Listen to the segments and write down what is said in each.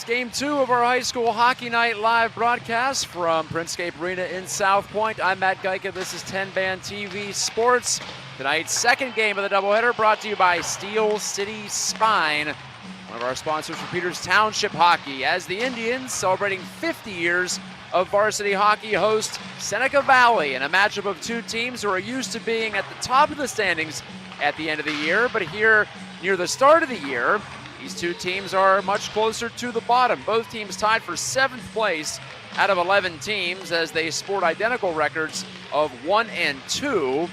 It's game 2 of our high school hockey night live broadcast from Printscape Arena in South Point. I'm Matt Gatjka. This is 10 Band TV Sports. Tonight's second game of the doubleheader brought to you by Steel City Spine, one of our sponsors for Peters Township Hockey, as the Indians, celebrating 50 years of varsity hockey, host Seneca Valley in a matchup of two teams who are used to being at the top of the standings at the end of the year, but here near the start of the year, these two teams are much closer to the bottom. Both teams tied for 7th place out of 11 teams as they sport identical records of 1 and 2.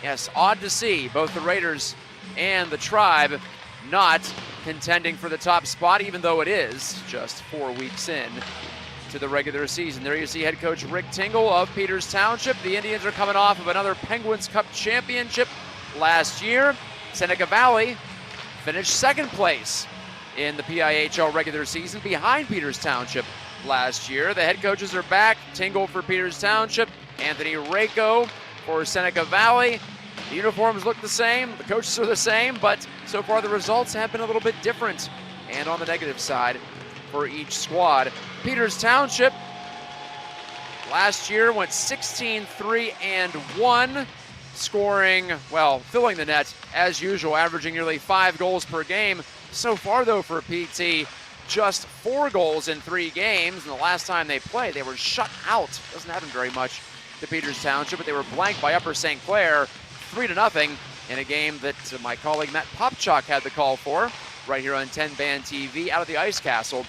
Yes, odd to see both the Raiders and the Tribe not contending for the top spot, even though it is just 4 weeks in to the regular season. There you see head coach Rick Tingle of Peters Township. The Indians are coming off of another Penguins Cup championship last year. Seneca Valley finished 2nd place in the PIHL regular season behind Peters Township last year. The head coaches are back. Tingle for Peters Township, Anthony Rako for Seneca Valley. The uniforms look the same, the coaches are the same, but so far the results have been a little bit different and on the negative side for each squad. Peters Township last year went 16-3-1, scoring, well, filling the net as usual, averaging nearly 5 goals per game. So far, though, for PT, just 4 goals in 3 games. And the last time they played, they were shut out. Doesn't happen very much to Peters Township, but they were blanked by Upper St. Clair 3-0 in a game that my colleague Matt Popchak had the call for right here on 10 Band TV out of the Ice Castle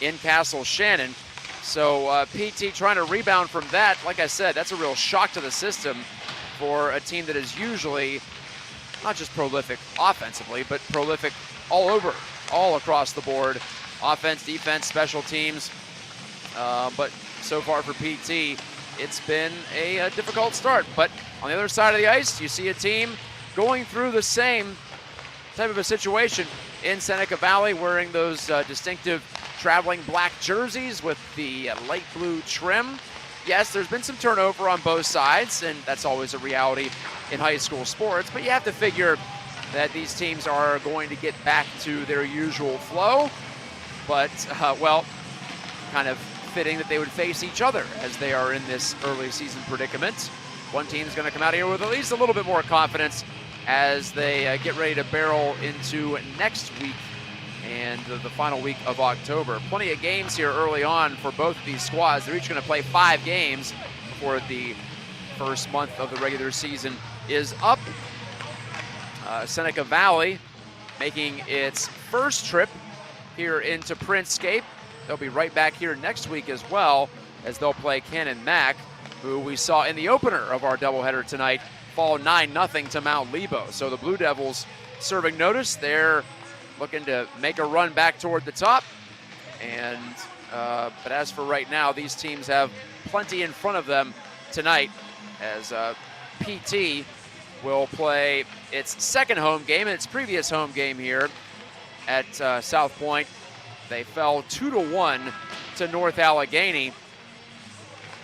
in Castle Shannon. So PT trying to rebound from that. Like I said, that's a real shock to the system for a team that is usually not just prolific offensively, but prolific all across the board. Offense, defense, special teams. But so far for PT, it's been a difficult start. But on the other side of the ice, you see a team going through the same type of a situation in Seneca Valley, wearing those distinctive traveling black jerseys with the light blue trim. Yes, there's been some turnover on both sides, and that's always a reality in high school sports, but you have to figure that these teams are going to get back to their usual flow. But, well, kind of fitting that they would face each other as they are in this early season predicament. One team's going to come out here with at least a little bit more confidence as they get ready to barrel into next week and the final week of October. Plenty of games here early on for both of these squads. They're each going to play 5 games before the first month of the regular season is up. Seneca Valley making its first trip here into Printscape. They'll be right back here next week as well, as they'll play Cannon Mac, who we saw in the opener of our doubleheader tonight fall 9-0 to Mount Lebo. So the Blue Devils serving notice. They're looking to make a run back toward the top. And but as for right now, these teams have plenty in front of them tonight, as PT will play its 2nd home game and its previous home game here at South Point. They fell 2-1 to North Allegheny.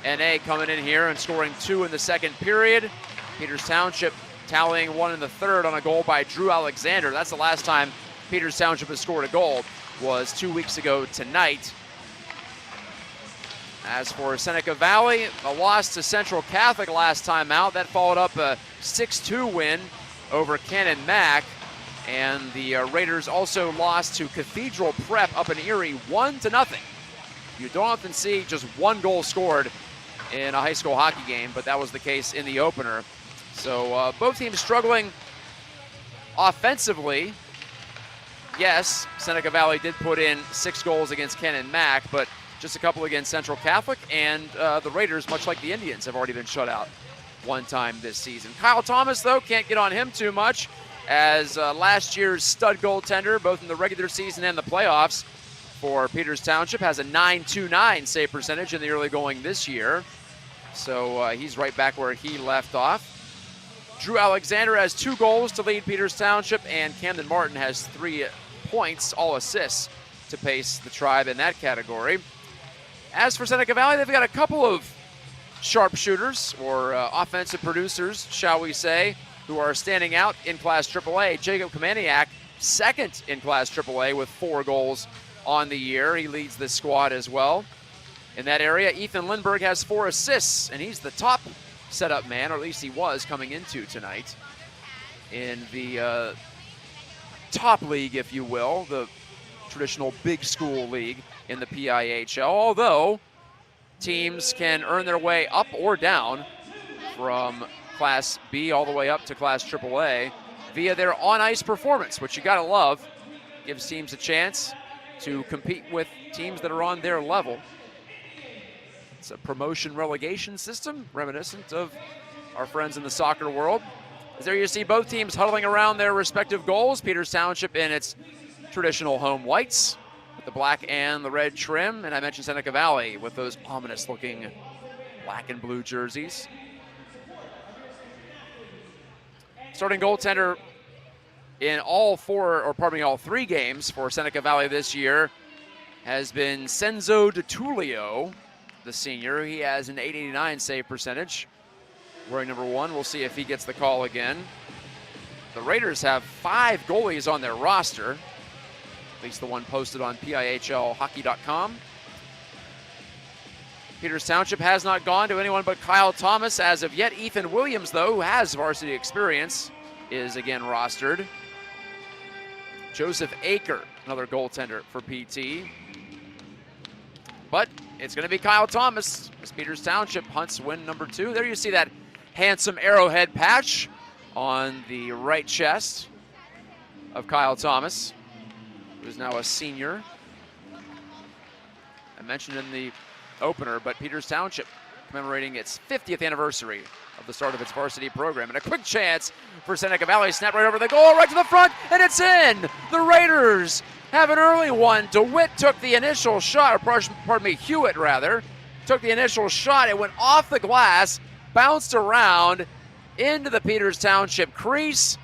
NA coming in here and scoring 2 in the 2nd period. Peters Township tallying 1 in the 3rd on a goal by Drew Alexander. That's the last time Peters Township has scored a goal, was 2 weeks ago tonight. As for Seneca Valley, a loss to Central Catholic last time out. That followed up a 6-2 win over Cannon Mac. And the Raiders also lost to Cathedral Prep up in Erie 1-0. You don't often see just 1 goal scored in a high school hockey game, but that was the case in the opener. So both teams struggling offensively. Yes, Seneca Valley did put in 6 goals against Cannon Mac, but just a couple against Central Catholic, and the Raiders, much like the Indians, have already been shut out 1 time this season. Kyle Thomas, though, can't get on him too much, as last year's stud goaltender, both in the regular season and the playoffs for Peters Township, has a .929 save percentage in the early going this year. So he's right back where he left off. Drew Alexander has 2 goals to lead Peters Township, and Camden Martin has 3 points, all assists, to pace the Tribe in that category. As for Seneca Valley, they've got a couple of sharpshooters, or offensive producers, shall we say, who are standing out in Class AAA. Jacob Kamaniak, 2nd in Class AAA with 4 goals on the year. He leads the squad as well. In that area, Ethan Lindbergh has 4 assists, and he's the top setup man, or at least he was coming into tonight in the top league, if you will, the traditional big school league in the PIHL, although teams can earn their way up or down from Class B all the way up to Class AAA via their on-ice performance, which you gotta love. Gives teams a chance to compete with teams that are on their level. It's a promotion relegation system reminiscent of our friends in the soccer world. As there you see both teams huddling around their respective goals. Peters Township in its traditional home whites with the black and the red trim. And I mentioned Seneca Valley with those ominous looking black and blue jerseys. Starting goaltender in all 3 games for Seneca Valley this year has been Senzo DeTulio, the senior. He has an .889 save percentage. Wearing number 1, we'll see if he gets the call again. The Raiders have 5 goalies on their roster, at least the one posted on PIHLHockey.com. Peters Township has not gone to anyone but Kyle Thomas as of yet. Ethan Williams, though, who has varsity experience, is again rostered. Joseph Aker, another goaltender for PT. But it's going to be Kyle Thomas as Peters Township hunts win number 2. There you see that handsome arrowhead patch on the right chest of Kyle Thomas, who's now a senior. I mentioned in the opener, but Peters Township commemorating its 50th anniversary of the start of its varsity program. And a quick chance for Seneca Valley. Snap right over the goal, right to the front, and it's in! The Raiders have an early one. DeWitt took the initial shot, or pardon me, Hewitt rather, took the initial shot. It went off the glass, bounced around into the Peters Township crease,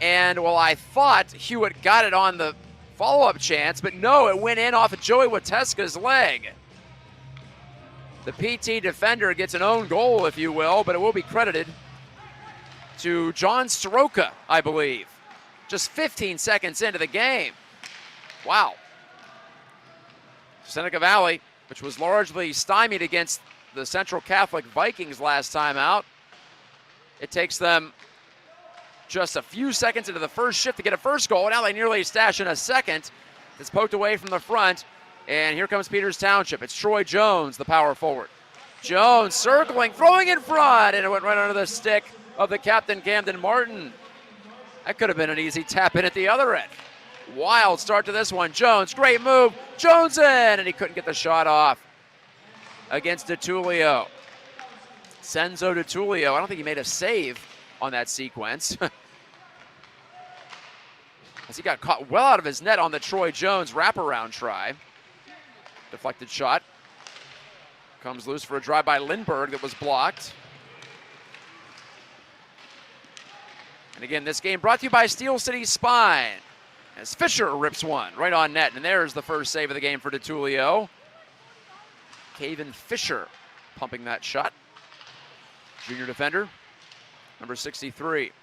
and well, I thought Hewitt got it on the follow-up chance, but no, it went in off of Joey Wateska's leg. The PT defender gets an own goal, if you will, but it will be credited to John Soroka, I believe. Just 15 seconds into the game. Wow. Seneca Valley, which was largely stymied against the Central Catholic Vikings last time out, it takes them just a few seconds into the first shift to get a first goal. Now they nearly stash in a second. It's poked away from the front. And here comes Peters Township. It's Troy Jones, the power forward. Jones circling, throwing in front, and it went right under the stick of the captain, Camden Martin. That could have been an easy tap in at the other end. Wild start to this one. Jones, great move. Jones in, and he couldn't get the shot off against DeTulio. Senzo DeTulio, I don't think he made a save on that sequence. As he got caught well out of his net on the Troy Jones wraparound try. Deflected shot. Comes loose for a drive by Lindbergh that was blocked. And again, this game brought to you by Steel City Spine. As Fisher rips one right on net. And there's the first save of the game for DeTulio. Caven Fisher pumping that shot. Junior defender, number 63.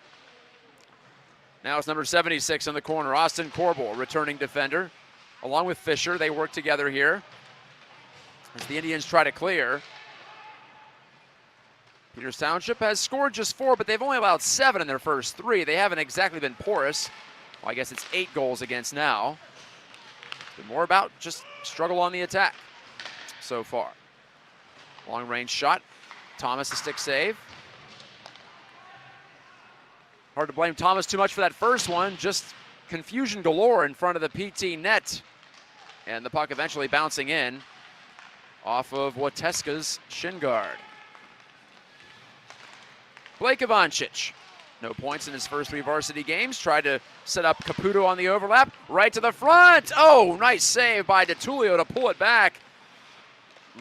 Now it's number 76 in the corner, Austin Corbel, returning defender. Along with Fisher, they work together here as the Indians try to clear. Peters Township has scored just 4, but they've only allowed 7 in their first 3. They haven't exactly been porous. Well, I guess it's 8 goals against now. Been more about just struggle on the attack so far. Long range shot. Thomas a stick save. Hard to blame Thomas too much for that first one. Just confusion galore in front of the PT net. And the puck eventually bouncing in off of Wateska's shin guard. Blake Ivancic, no points in his first 3 varsity games. Tried to set up Caputo on the overlap. Right to the front. Oh, nice save by DeTulio to pull it back.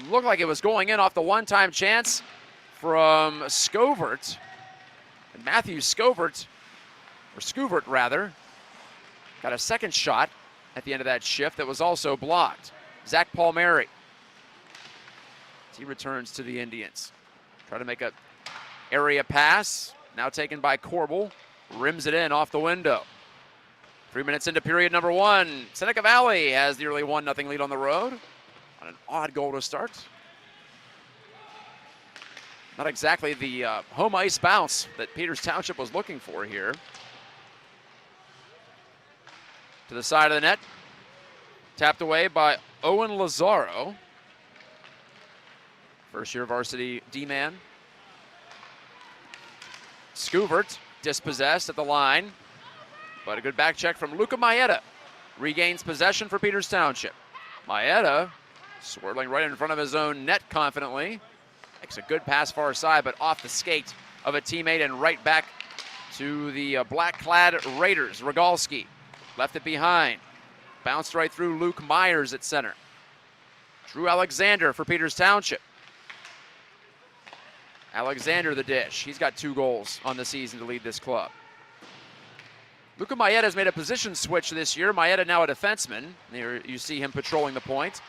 Looked like it was going in off the one-time chance from Scovert. And Matthew Scovert, or Scuvert rather, got a second shot at the end of that shift that was also blocked. Zach Palmieri. He returns to the Indians. Try to make a area pass. Now taken by Corbel. Rims it in off the window. 3 minutes into period number 1. Seneca Valley has the early 1-0 lead on the road on an odd goal to start. Not exactly the home ice bounce that Peters Township was looking for here. To the side of the net. Tapped away by Owen Lazaro. First year varsity D-man. Scouvert dispossessed at the line. But a good back check from Luca Maeda. Regains possession for Peters Township. Maeda swirling right in front of his own net confidently. Makes a good pass far side, but off the skate of a teammate and right back to the black-clad Raiders. Rogalski left it behind. Bounced right through Luke Myers at center. Drew Alexander for Peters Township. Alexander the dish. He's got 2 goals on the season to lead this club. Luca Maeda has made a position switch this year. Maeda now a defenseman. There you see him patrolling the point.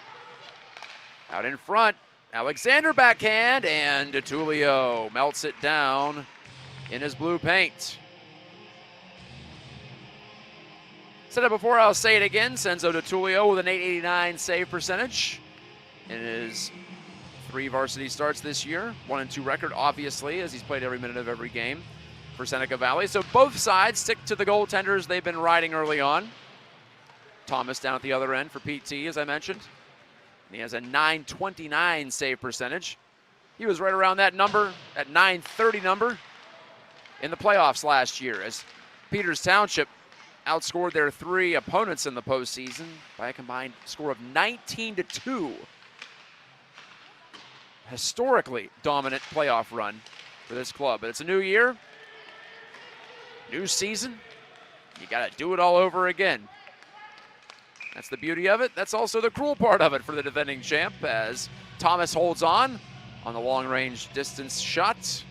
Out in front, Alexander backhand, and DeTulio melts it down in his blue paint. Said it before, I'll say it again. Senzo DeTulio with an .889 save percentage in his 3 varsity starts this year. 1-2 record, obviously, as he's played every minute of every game for Seneca Valley. So both sides stick to the goaltenders they've been riding early on. Thomas down at the other end for PT, as I mentioned. He has a .929 save percentage. He was right around that number, that .930 number, in the playoffs last year, as Peters Township outscored their 3 opponents in the postseason by a combined score of 19-2. Historically dominant playoff run for this club. But it's a new year, new season. You got to do it all over again. That's the beauty of it. That's also the cruel part of it for the defending champ, as Thomas holds on the long-range distance shot.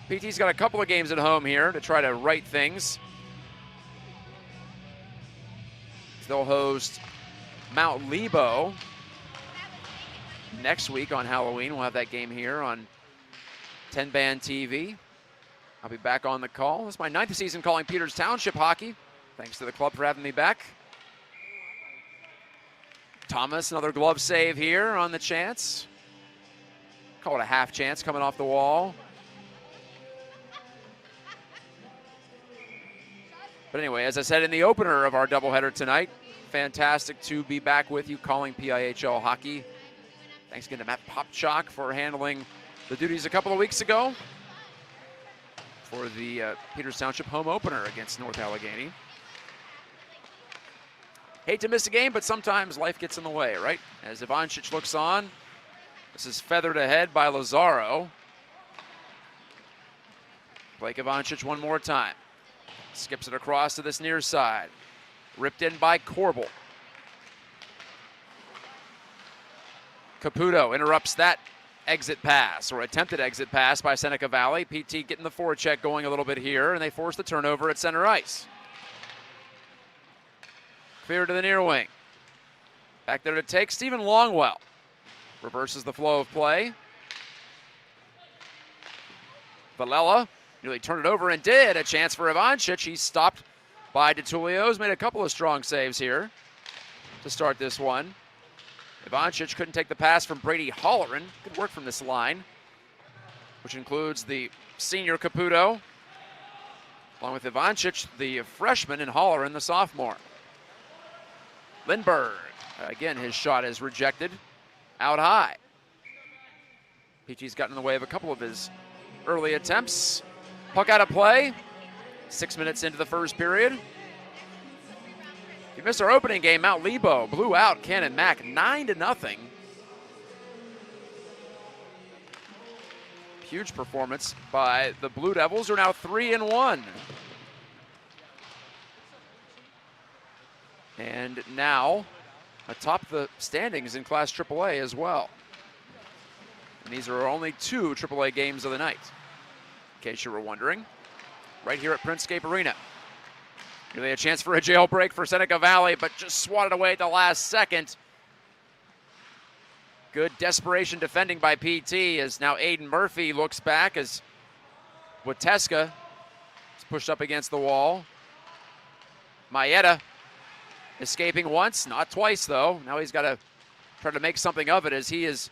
PT's got a couple of games at home here to try to right things. They'll host Mount Lebo next week on Halloween. We'll have that game here on 10-band TV. I'll be back on the call. This is my 9th season calling Peters Township hockey. Thanks to the club for having me back. Thomas, another glove save here on the chance. Call it a half chance coming off the wall. But anyway, as I said in the opener of our doubleheader tonight, fantastic to be back with you calling PIHL hockey. Thanks again to Matt Popchak for handling the duties a couple of weeks ago for the Peters Township home opener against North Allegheny. Hate to miss a game, but sometimes life gets in the way, right? As Ivancic looks on, this is feathered ahead by Lazaro. Blake Ivancic one more time. Skips it across to this near side. Ripped in by Corbel. Caputo interrupts that exit pass, or attempted exit pass by Seneca Valley. PT getting the forecheck going a little bit here, and they force the turnover at center ice. Clear to the near wing. Back there to take Stephen Longwell. Reverses the flow of play. Valella nearly turned it over and did. A chance for Ivancic. He's stopped by DeTulio. He's made a couple of strong saves here to start this one. Ivancic couldn't take the pass from Brady Holleran. Good work from this line, which includes the senior Caputo, along with Ivancic, the freshman, and Holleran, the sophomore. Lindbergh, again, his shot is rejected out high. PT's gotten in the way of a couple of his early attempts. Puck out of play. 6 minutes into the first period. If you missed our opening game, Mount Lebo blew out Cannon Mac 9-0. Huge performance by the Blue Devils, who are now 3-1. And now atop the standings in Class AAA as well. And these are only 2 AAA games of the night, in case you were wondering. Right here at Printscape Arena. Really a chance for a jailbreak for Seneca Valley, but just swatted away at the last second. Good desperation defending by PT as now Aiden Murphy looks back as Gatjka is pushed up against the wall. Maeda escaping once, not twice though. Now he's got to try to make something of it as he is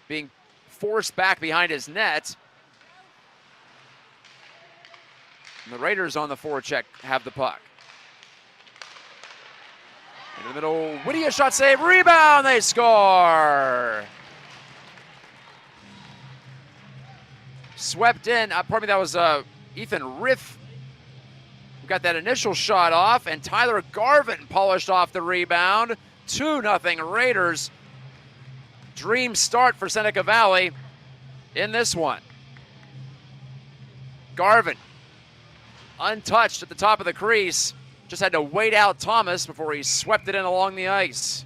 being forced back behind his net. And the Raiders on the forecheck have the puck. Into the middle, Whittier shot save, rebound, they score! Swept in, pardon me, that was Ethan Riff who got that initial shot off, and Tyler Garvin polished off the rebound. 2-0 Raiders. Dream start for Seneca Valley in this one. Garvin, untouched at the top of the crease, just had to wait out Thomas before he swept it in along the ice.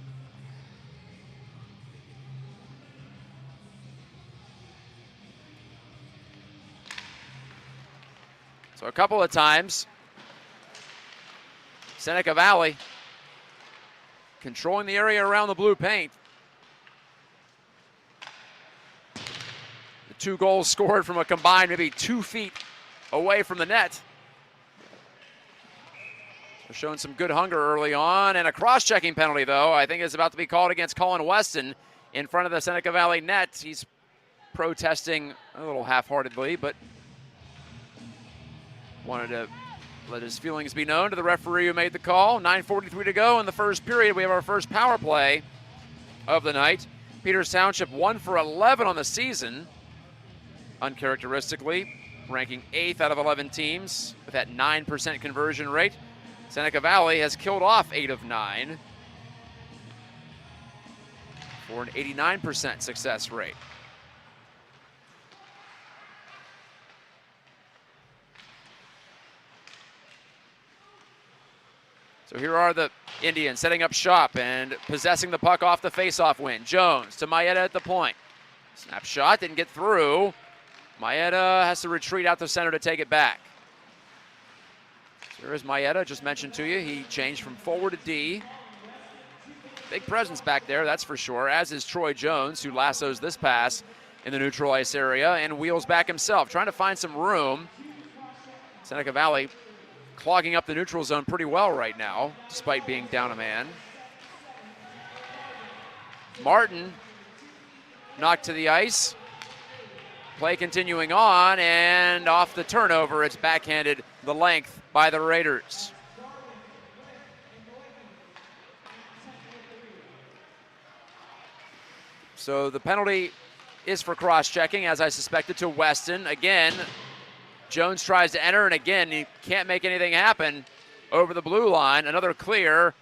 So a couple of times, Seneca Valley controlling the area around the blue paint. The 2 goals scored from a combined maybe 2 feet away from the net. They're showing some good hunger early on, and a cross-checking penalty, though, I think is about to be called against Colin Weston in front of the Seneca Valley net. He's protesting a little half-heartedly, but wanted to let his feelings be known to the referee who made the call. 9:43 to go in the first period. We have our first power play of the night. Peters Township 1 for 11 on the season, uncharacteristically, ranking 8th out of 11 teams with that 9% conversion rate. Seneca Valley has killed off 8 of 9 for an 89% success rate. So here are the Indians setting up shop and possessing the puck off the faceoff win. Jones to Maeda at the point. Snap shot, didn't get through. Maeda has to retreat out the center to take it back. Here is Maeda, just mentioned to you. He changed from forward to D. Big presence back there, that's for sure, as is Troy Jones, who lassos this pass in the neutral ice area and wheels back himself, trying to find some room. Seneca Valley clogging up the neutral zone pretty well right now, despite being down a man. Martin knocked to the ice. Play continuing on, and off the turnover, it's backhanded the length by the Raiders. So the penalty is for cross-checking, as I suspected, to Weston. Again, Jones tries to enter, and again, he can't make anything happen over the blue line. Another clear,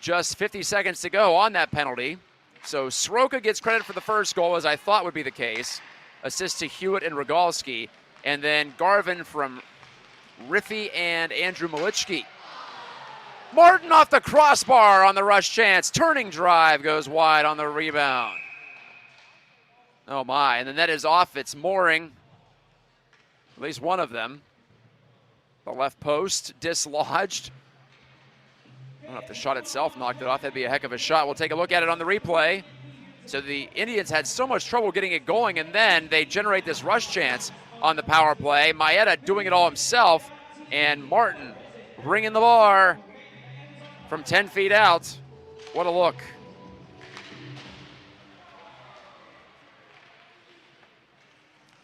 just 50 seconds to go on that penalty. So Soroka gets credit for the first goal, as I thought would be the case. Assist to Hewitt and Rogalski, and then Garvin from Riffy and Andrew Malichki. Martin off the crossbar on the rush chance. Turning drive goes wide on the rebound. Oh my, and the net is off its mooring. At least one of them. The left post dislodged. I don't know if the shot itself knocked it off. That'd be a heck of a shot. We'll take a look at it on the replay. So the Indians had so much trouble getting it going, and then they generate this rush chance on the power play. Maeda doing it all himself, and Martin ringing the bar from 10 feet out. What a look.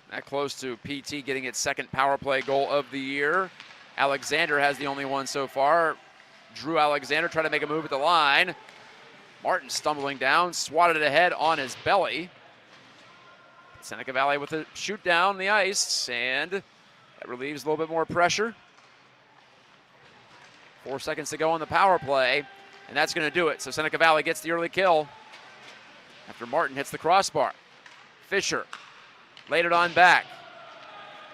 That close to PT getting its second power play goal of the year. Alexander has the only one so far. Drew Alexander trying to make a move at the line. Martin stumbling down, swatted it ahead on his belly. Seneca Valley with a shoot down the ice, and that relieves a little bit more pressure. 4 seconds to go on the power play, and that's going to do it. So Seneca Valley gets the early kill after Martin hits the crossbar. Fisher laid it on back.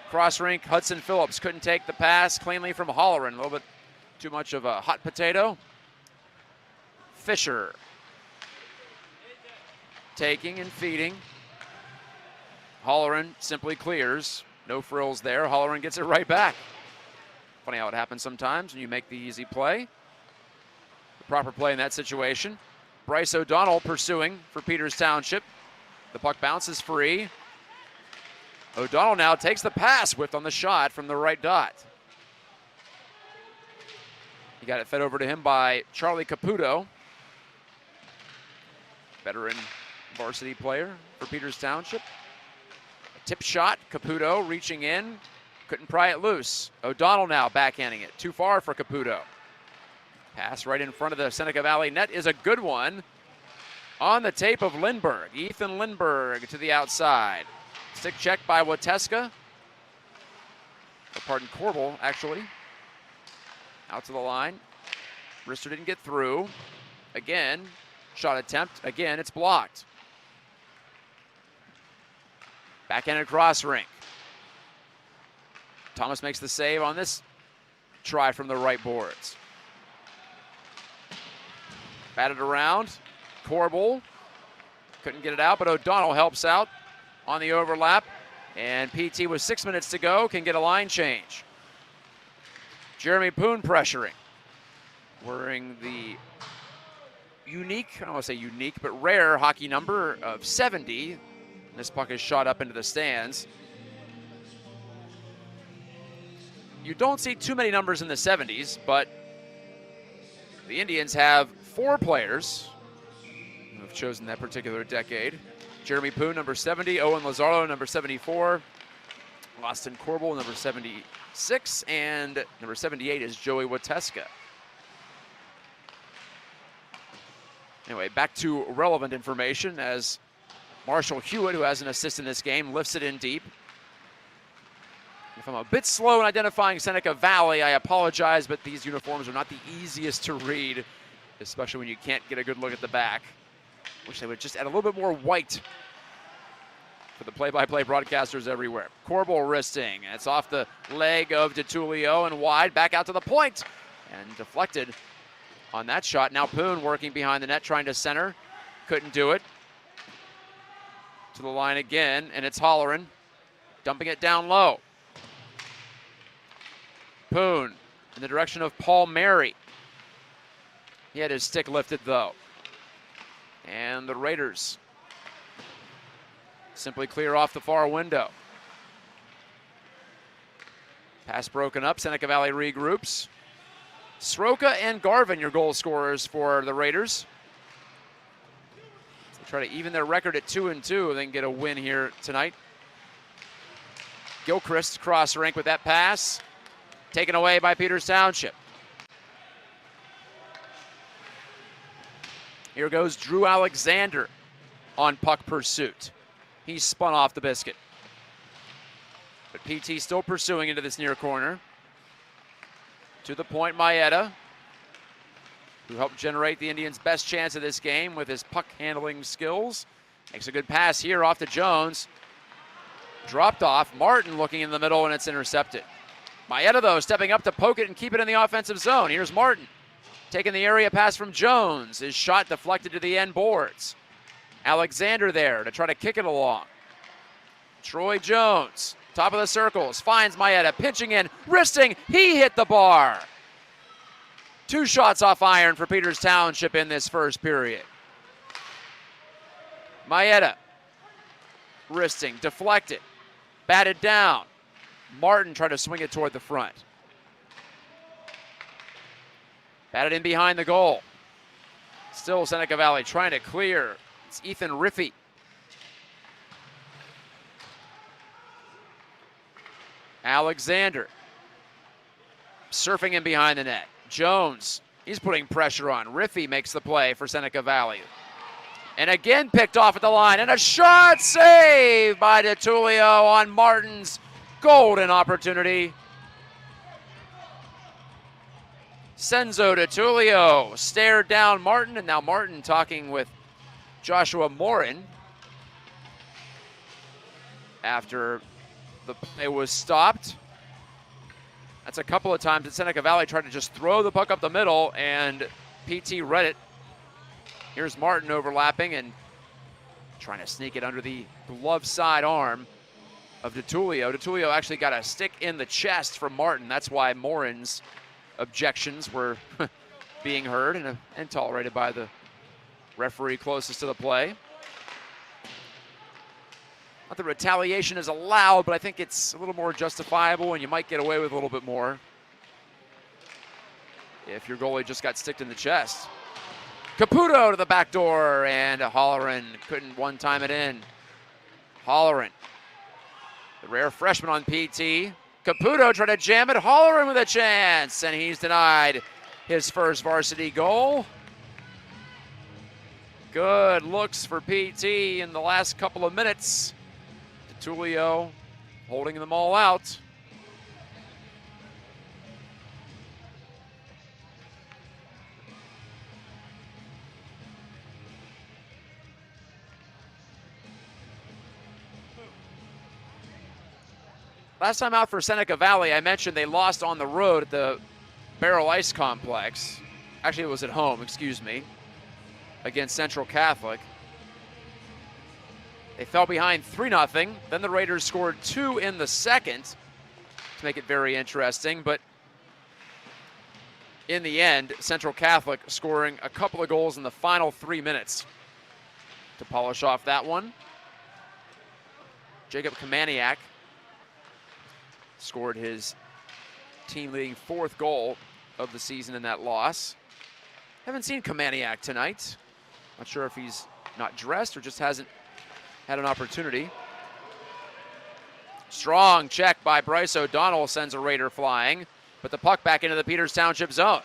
Cross rink, Hudson Phillips couldn't take the pass cleanly from Holleran. A little bit too much of a hot potato. Fisher taking and feeding. Holleran simply clears. No frills there. Holleran gets it right back. Funny how it happens sometimes when you make the easy play. The proper play in that situation. Bryce O'Donnell pursuing for Peters Township. The puck bounces free. O'Donnell now takes the pass, whipped on the shot from the right dot. He got it fed over to him by Charlie Caputo, veteran varsity player for Peters Township. A tip shot, Caputo reaching in, couldn't pry it loose. O'Donnell now backhanding it, too far for Caputo. Pass right in front of the Seneca Valley net is a good one. On the tape of Lindbergh, Ethan Lindbergh to the outside. Stick check by Gatjka. Pardon, Corbel, actually. Out to the line. Rister didn't get through. Again, shot attempt. Again, it's blocked. Backhanded cross rink. Thomas makes the save on this try from the right boards. Batted around. Corbel couldn't get it out, but O'Donnell helps out on the overlap. And PT with 6 minutes to go can get a line change. Jeremy Poon pressuring. Wearing the unique, I don't want to say unique, but rare hockey number of 70. This puck is shot up into the stands. You don't see too many numbers in the 70s, but the Indians have 4 players who have chosen that particular decade. Jeremy Poon, number 70, Owen Lazaro, number 74, Austin Corbel, number 76, and number 78 is Joey Gatjka. Anyway, back to relevant information as Marshall Hewitt, who has an assist in this game, lifts it in deep. If I'm a bit slow in identifying Seneca Valley, I apologize, but these uniforms are not the easiest to read, especially when you can't get a good look at the back. Wish they would just add a little bit more white for the play-by-play broadcasters everywhere. Corbel wristing. It's off the leg of DeTulio and wide, back out to the point, and deflected on that shot. Now Poon working behind the net, trying to center. Couldn't do it. To the line again, and it's Holleran, dumping it down low. Poon in the direction of Paul Mary. He had his stick lifted though. And the Raiders simply clear off the far window. Pass broken up, Seneca Valley regroups. Sroka and Garvin, your goal scorers for the Raiders. They try to even their record at 2-2, then get a win here tonight. Gilchrist cross rink with that pass. Taken away by Peters Township. Here goes Drew Alexander on puck pursuit. He's spun off the biscuit. But PT still pursuing into this near corner. To the point, Maeda, who helped generate the Indians' best chance of this game with his puck handling skills. Makes a good pass here off to Jones. Dropped off. Martin looking in the middle, and it's intercepted. Maeda, though, stepping up to poke it and keep it in the offensive zone. Here's Martin taking the area pass from Jones. His shot deflected to the end boards. Alexander there to try to kick it along. Troy Jones, top of the circles, finds Maeda, pinching in, wristing. He hit the bar. 2 shots off iron for Peters Township in this first period. Maeda, wristing, deflected, batted down. Martin tried to swing it toward the front. Batted in behind the goal. Still Seneca Valley trying to clear. It's Ethan Riffey. Alexander surfing in behind the net. Jones, he's putting pressure on. Riffey makes the play for Seneca Valley. And again picked off at the line. And a shot save by DeTulio on Martin's golden opportunity. Senzo DeTulio stared down Martin, and now Martin talking with Joshua Morin after the play was stopped. That's a couple of times that Seneca Valley tried to just throw the puck up the middle, and PT read it. Here's Martin overlapping and trying to sneak it under the glove side arm of DeTulio. DeTulio actually got a stick in the chest from Martin. That's why Morin's objections were being heard and tolerated by the referee closest to the play. Not that retaliation is allowed, but I think it's a little more justifiable and you might get away with a little bit more if your goalie just got sticked in the chest. Caputo to the back door, and Holleran couldn't one-time it in. Holleran, the rare freshman on PT. Caputo tried to jam it. Holleran with a chance, and he's denied his first varsity goal. Good looks for PT in the last couple of minutes. DeTulio holding them all out. Last time out for Seneca Valley, I mentioned they lost on the road at the Barrel Ice Complex. Actually, it was at home, excuse me, against Central Catholic. They fell behind 3-0. Then the Raiders scored 2 in the second to make it very interesting. But in the end, Central Catholic scoring a couple of goals in the final 3 minutes to polish off that one. Jacob Kamaniak scored his team-leading 4th goal of the season in that loss. Haven't seen Kamaniak tonight. Not sure if he's not dressed or just hasn't had an opportunity. Strong check by Bryce O'Donnell sends a Raider flying, but the puck back into the Peters Township zone.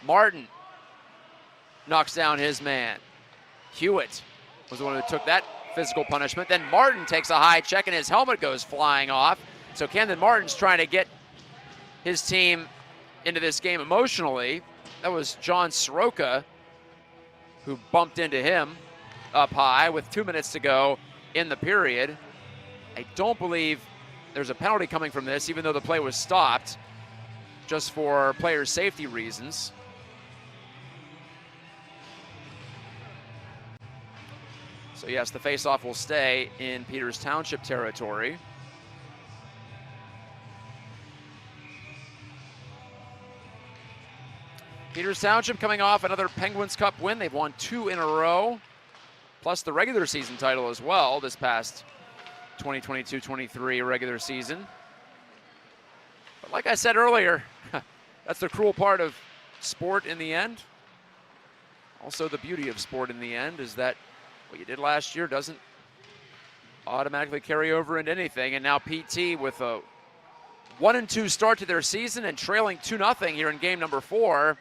Martin knocks down his man. Hewitt was the one who took that physical punishment. Then Martin takes a high check and his helmet goes flying off. So Camden Martin's trying to get his team into this game emotionally. That was John Soroka who bumped into him up high with 2 minutes to go in the period. I don't believe there's a penalty coming from this, even though the play was stopped, just for player safety reasons. So yes, the faceoff will stay in Peters Township territory. Peters Township coming off another Penguins Cup win. They've won 2 in a row, plus the regular season title as well this past 2022-23 regular season. But like I said earlier, that's the cruel part of sport in the end. Also the beauty of sport in the end is that what you did last year doesn't automatically carry over into anything. And now PT with a 1-2 start to their season and trailing 2-0 here in game number 4.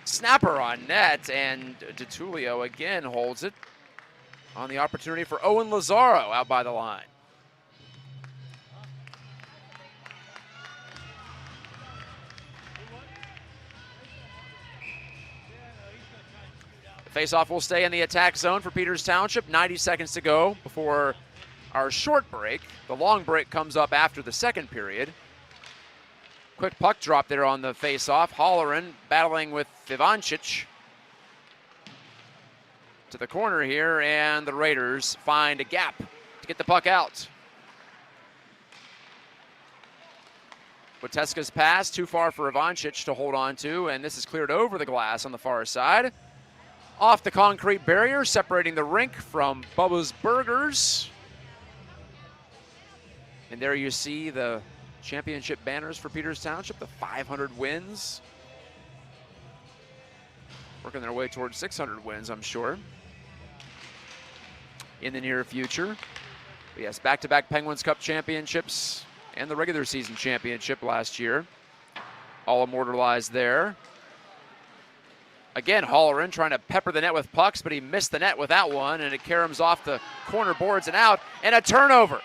Snapper on net, and DeTulio again holds it on the opportunity for Owen Lazaro out by the line. The faceoff will stay in the attack zone for Peters Township. 90 seconds to go before our short break. The long break comes up after the second period. Quick puck drop there on the faceoff. Holleran battling with Ivancic to the corner here, and the Raiders find a gap to get the puck out. Wieteska's pass too far for Ivancic to hold on to, and this is cleared over the glass on the far side. Off the concrete barrier, separating the rink from Bubba's Burgers. And there you see the championship banners for Peters Township, the 500 wins. Working their way towards 600 wins, I'm sure, in the near future. But yes, back-to-back Penguins Cup championships and the regular season championship last year, all immortalized there. Again, Holleran trying to pepper the net with pucks, but he missed the net with that one, and it caroms off the corner boards and out, and a turnover.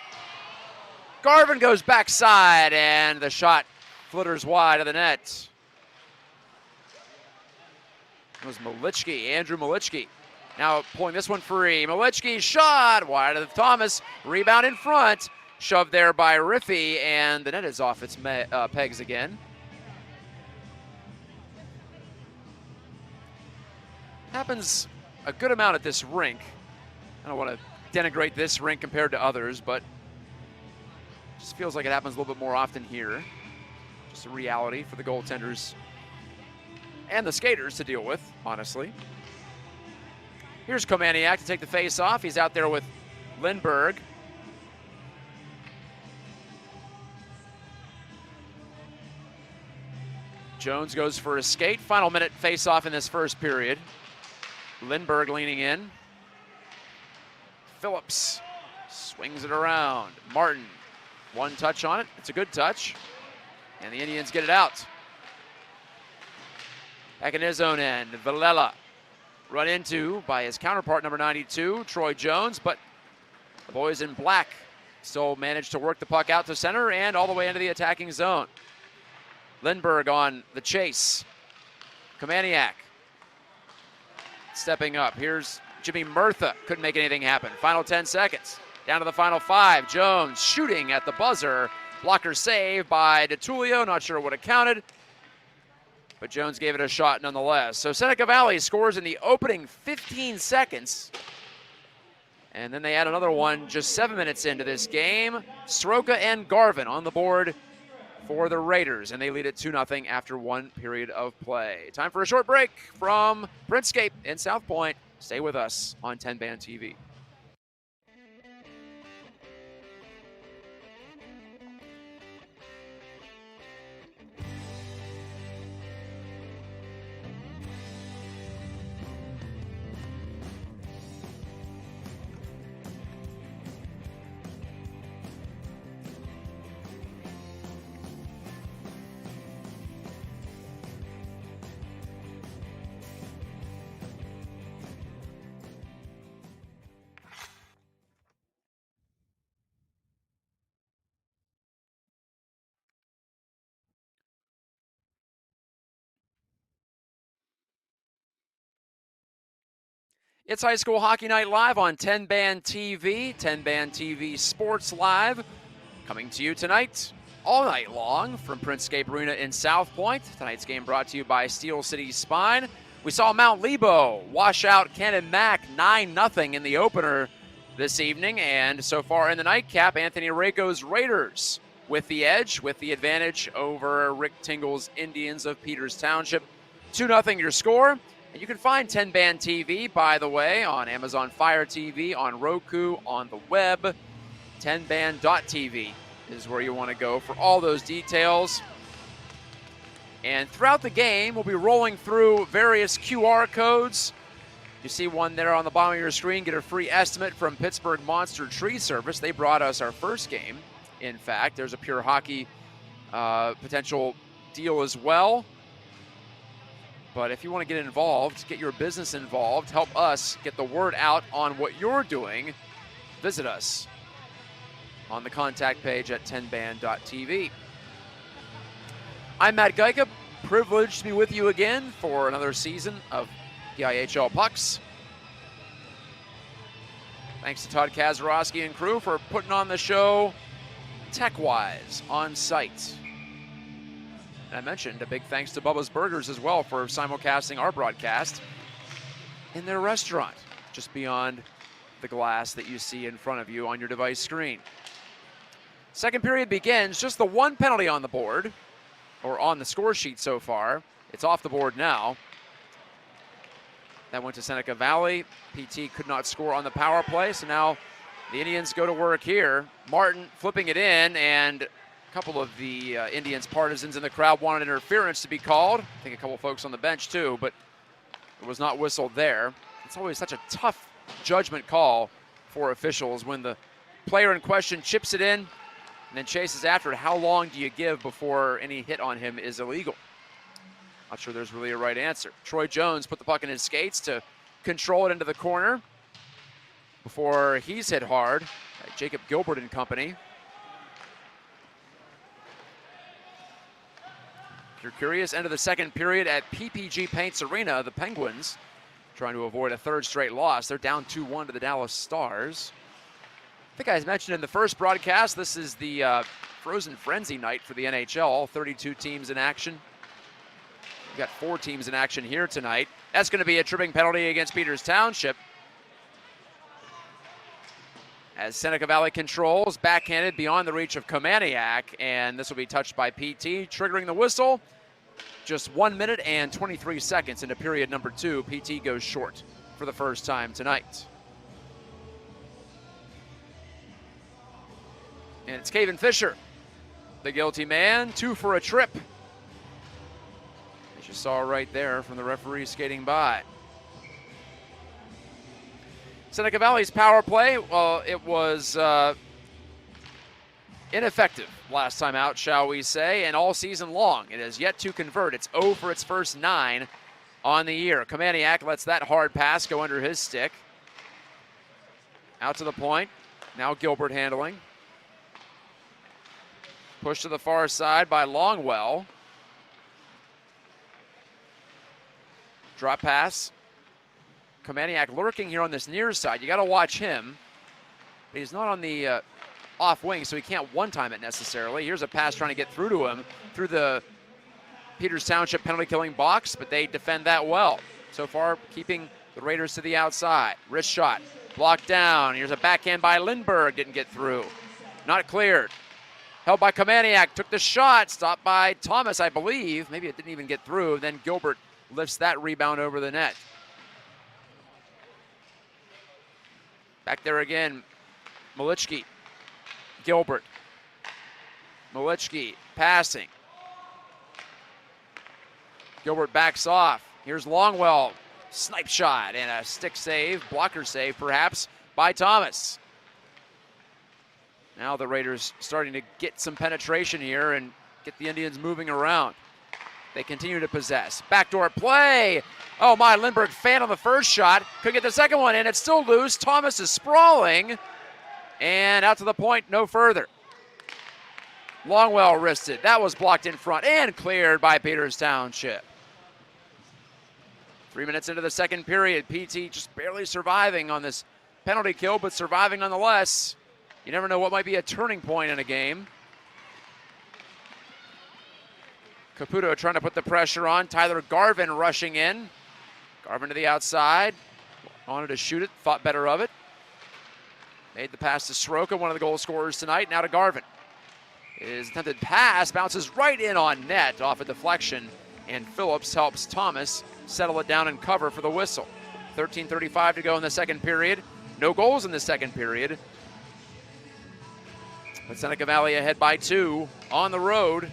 Garvin goes backside, and the shot flitters wide of the net. It was Malichki, Andrew Malichki. Now pulling this one free. Malichki shot wide of Thomas. Rebound in front. Shoved there by Riffy, and the net is off its pegs again. Happens a good amount at this rink. I don't want to denigrate this rink compared to others, but just feels like it happens a little bit more often here. Just a reality for the goaltenders and the skaters to deal with, honestly. Here's Komaniak to take the face off. He's out there with Lindbergh. Jones goes for a skate. Final minute face-off in this first period. Lindbergh leaning in. Phillips swings it around. Martin, one touch on it. It's a good touch. And the Indians get it out. Back in his own end, Villela run into by his counterpart, number 92, Troy Jones, but the boys in black still managed to work the puck out to center and all the way into the attacking zone. Lindbergh on the chase. Kamaniak stepping up. Here's Jimmy Murtha. Couldn't make anything happen. Final 10 seconds. Down to the final 5. Jones shooting at the buzzer. Blocker save by DeTulio. Not sure what it counted, but Jones gave it a shot nonetheless. So Seneca Valley scores in the opening 15 seconds. And then they add another one just 7 minutes into this game. Soroka and Garvin on the board for the Raiders, and they lead it 2-0 after 1 period of play. Time for a short break from Printscape in South Point. Stay with us on 10 Band TV. It's High School Hockey Night Live on 10 Band TV, 10 Band TV Sports Live, coming to you tonight, all night long from Printscape Arena in South Point. Tonight's game brought to you by Steel City Spine. We saw Mount Lebo wash out Cannon Mac 9-0 in the opener this evening, and so far in the nightcap, Anthony Rako's Raiders with the edge, with the advantage over Rick Tingle's Indians of Peters Township. 2-0 your score. And you can find 10 Band TV, by the way, on Amazon Fire TV, on Roku, on the web. 10band.tv is where you want to go for all those details. And throughout the game, we'll be rolling through various QR codes. You see one there on the bottom of your screen. Get a free estimate from Pittsburgh Monster Tree Service. They brought us our first game. In fact, there's a Pure Hockey potential deal as well. But if you want to get involved, get your business involved, help us get the word out on what you're doing, visit us on the contact page at 10band.tv. I'm Matt Gatjka, privileged to be with you again for another season of PIHL Pucks. Thanks to Todd Kazarowski and crew for putting on the show tech-wise on site. And I mentioned a big thanks to Bubba's Burgers as well for simulcasting our broadcast in their restaurant, just beyond the glass that you see in front of you on your device screen. Second period begins, just the one penalty on the board, or on the score sheet so far. It's off the board now. That went to Seneca Valley. PT could not score on the power play, so now the Indians go to work here. Martin flipping it in, and a couple of the Indians partisans in the crowd wanted interference to be called. I think a couple folks on the bench too, but it was not whistled there. It's always such a tough judgment call for officials when the player in question chips it in and then chases after it. How long do you give before any hit on him is illegal? Not sure there's really a right answer. Troy Jones put the puck in his skates to control it into the corner before he's hit hard by Jacob Gilbert and company. If you're curious, end of the second period at PPG Paints Arena, the Penguins trying to avoid a third straight loss. They're down 2-1 to the Dallas Stars. I think I mentioned in the first broadcast, this is the Frozen Frenzy night for the NHL. All 32 teams in action. We've got 4 teams in action here tonight. That's going to be a tripping penalty against Peters Township, as Seneca Valley controls, backhanded beyond the reach of Kamaniak, and this will be touched by PT, triggering the whistle. Just 1 minute and 23 seconds into period number 2. PT goes short for the first time tonight. And it's Caven Fisher, the guilty man, 2 for a trip. As you saw right there from the referee skating by. Seneca Valley's power play, well, it was ineffective last time out, shall we say, and all season long. It has yet to convert. It's 0 for its first 9 on the year. Kamaniak lets that hard pass go under his stick. Out to the point. Now Gilbert handling. Pushed to the far side by Longwell. Drop pass. Kamaniak lurking here on this near side. You got to watch him. But he's not on the off wing, so he can't one-time it necessarily. Here's a pass trying to get through to him through the Peters Township penalty-killing box, but they defend that well. So far, keeping the Raiders to the outside. Wrist shot, blocked down. Here's a backhand by Lindbergh, didn't get through. Not cleared. Held by Kamaniak, took the shot, stopped by Thomas, I believe. Maybe it didn't even get through. Then Gilbert lifts that rebound over the net. Back there again, Malichki. Gilbert. Malichki passing. Gilbert backs off. Here's Longwell. Snipe shot and a stick save, blocker save perhaps, by Thomas. Now the Raiders starting to get some penetration here and get the Indians moving around. They continue to possess. Backdoor play. Oh my, Lindbergh fan on the first shot. Could get the second one in. It's still loose. Thomas is sprawling. And out to the point, no further. Longwell wristed. That was blocked in front and cleared by Peters Township. 3 minutes into the second period. PT just barely surviving on this penalty kill, but surviving nonetheless. You never know what might be a turning point in a game. Caputo trying to put the pressure on. Tyler Garvin rushing in. Garvin to the outside. Wanted to shoot it, thought better of it. Made the pass to Soroka, one of the goal scorers tonight. Now to Garvin. His attempted pass bounces right in on net off a deflection, and Phillips helps Thomas settle it down and cover for the whistle. 13:35 to go in the second period. No goals in the second period. But Seneca Valley ahead by 2 on the road.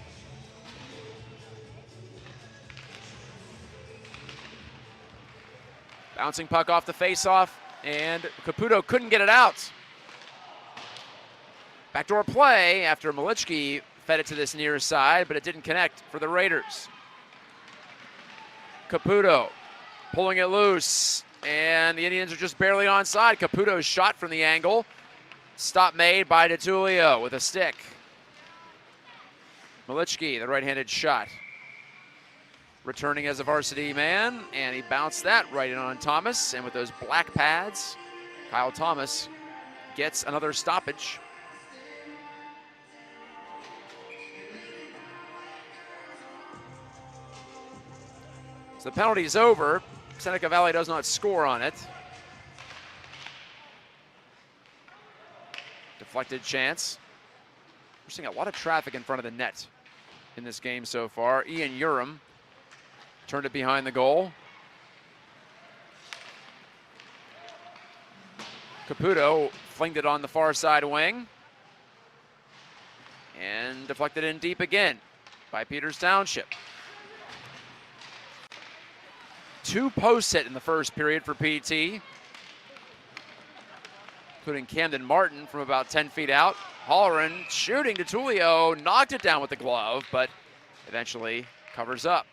Bouncing puck off the faceoff, and Caputo couldn't get it out. Backdoor play after Malichki fed it to this near side, but it didn't connect for the Raiders. Caputo pulling it loose, and the Indians are just barely onside. Caputo's shot from the angle. Stop made by DeTulio with a stick. Malichki, the right-handed shot. Returning as a varsity man, and he bounced that right in on Thomas. And with those black pads, Kyle Thomas gets another stoppage. So the penalty's over. Seneca Valley does not score on it. Deflected chance. We're seeing a lot of traffic in front of the net in this game so far. Ian Urim turned it behind the goal. Caputo flinged it on the far side wing. And deflected in deep again by Peters Township. 2 posts hit in the first period for PT, including Camden Martin from about 10 feet out. Halloran shooting to Tulio, knocked it down with the glove, but eventually covers up.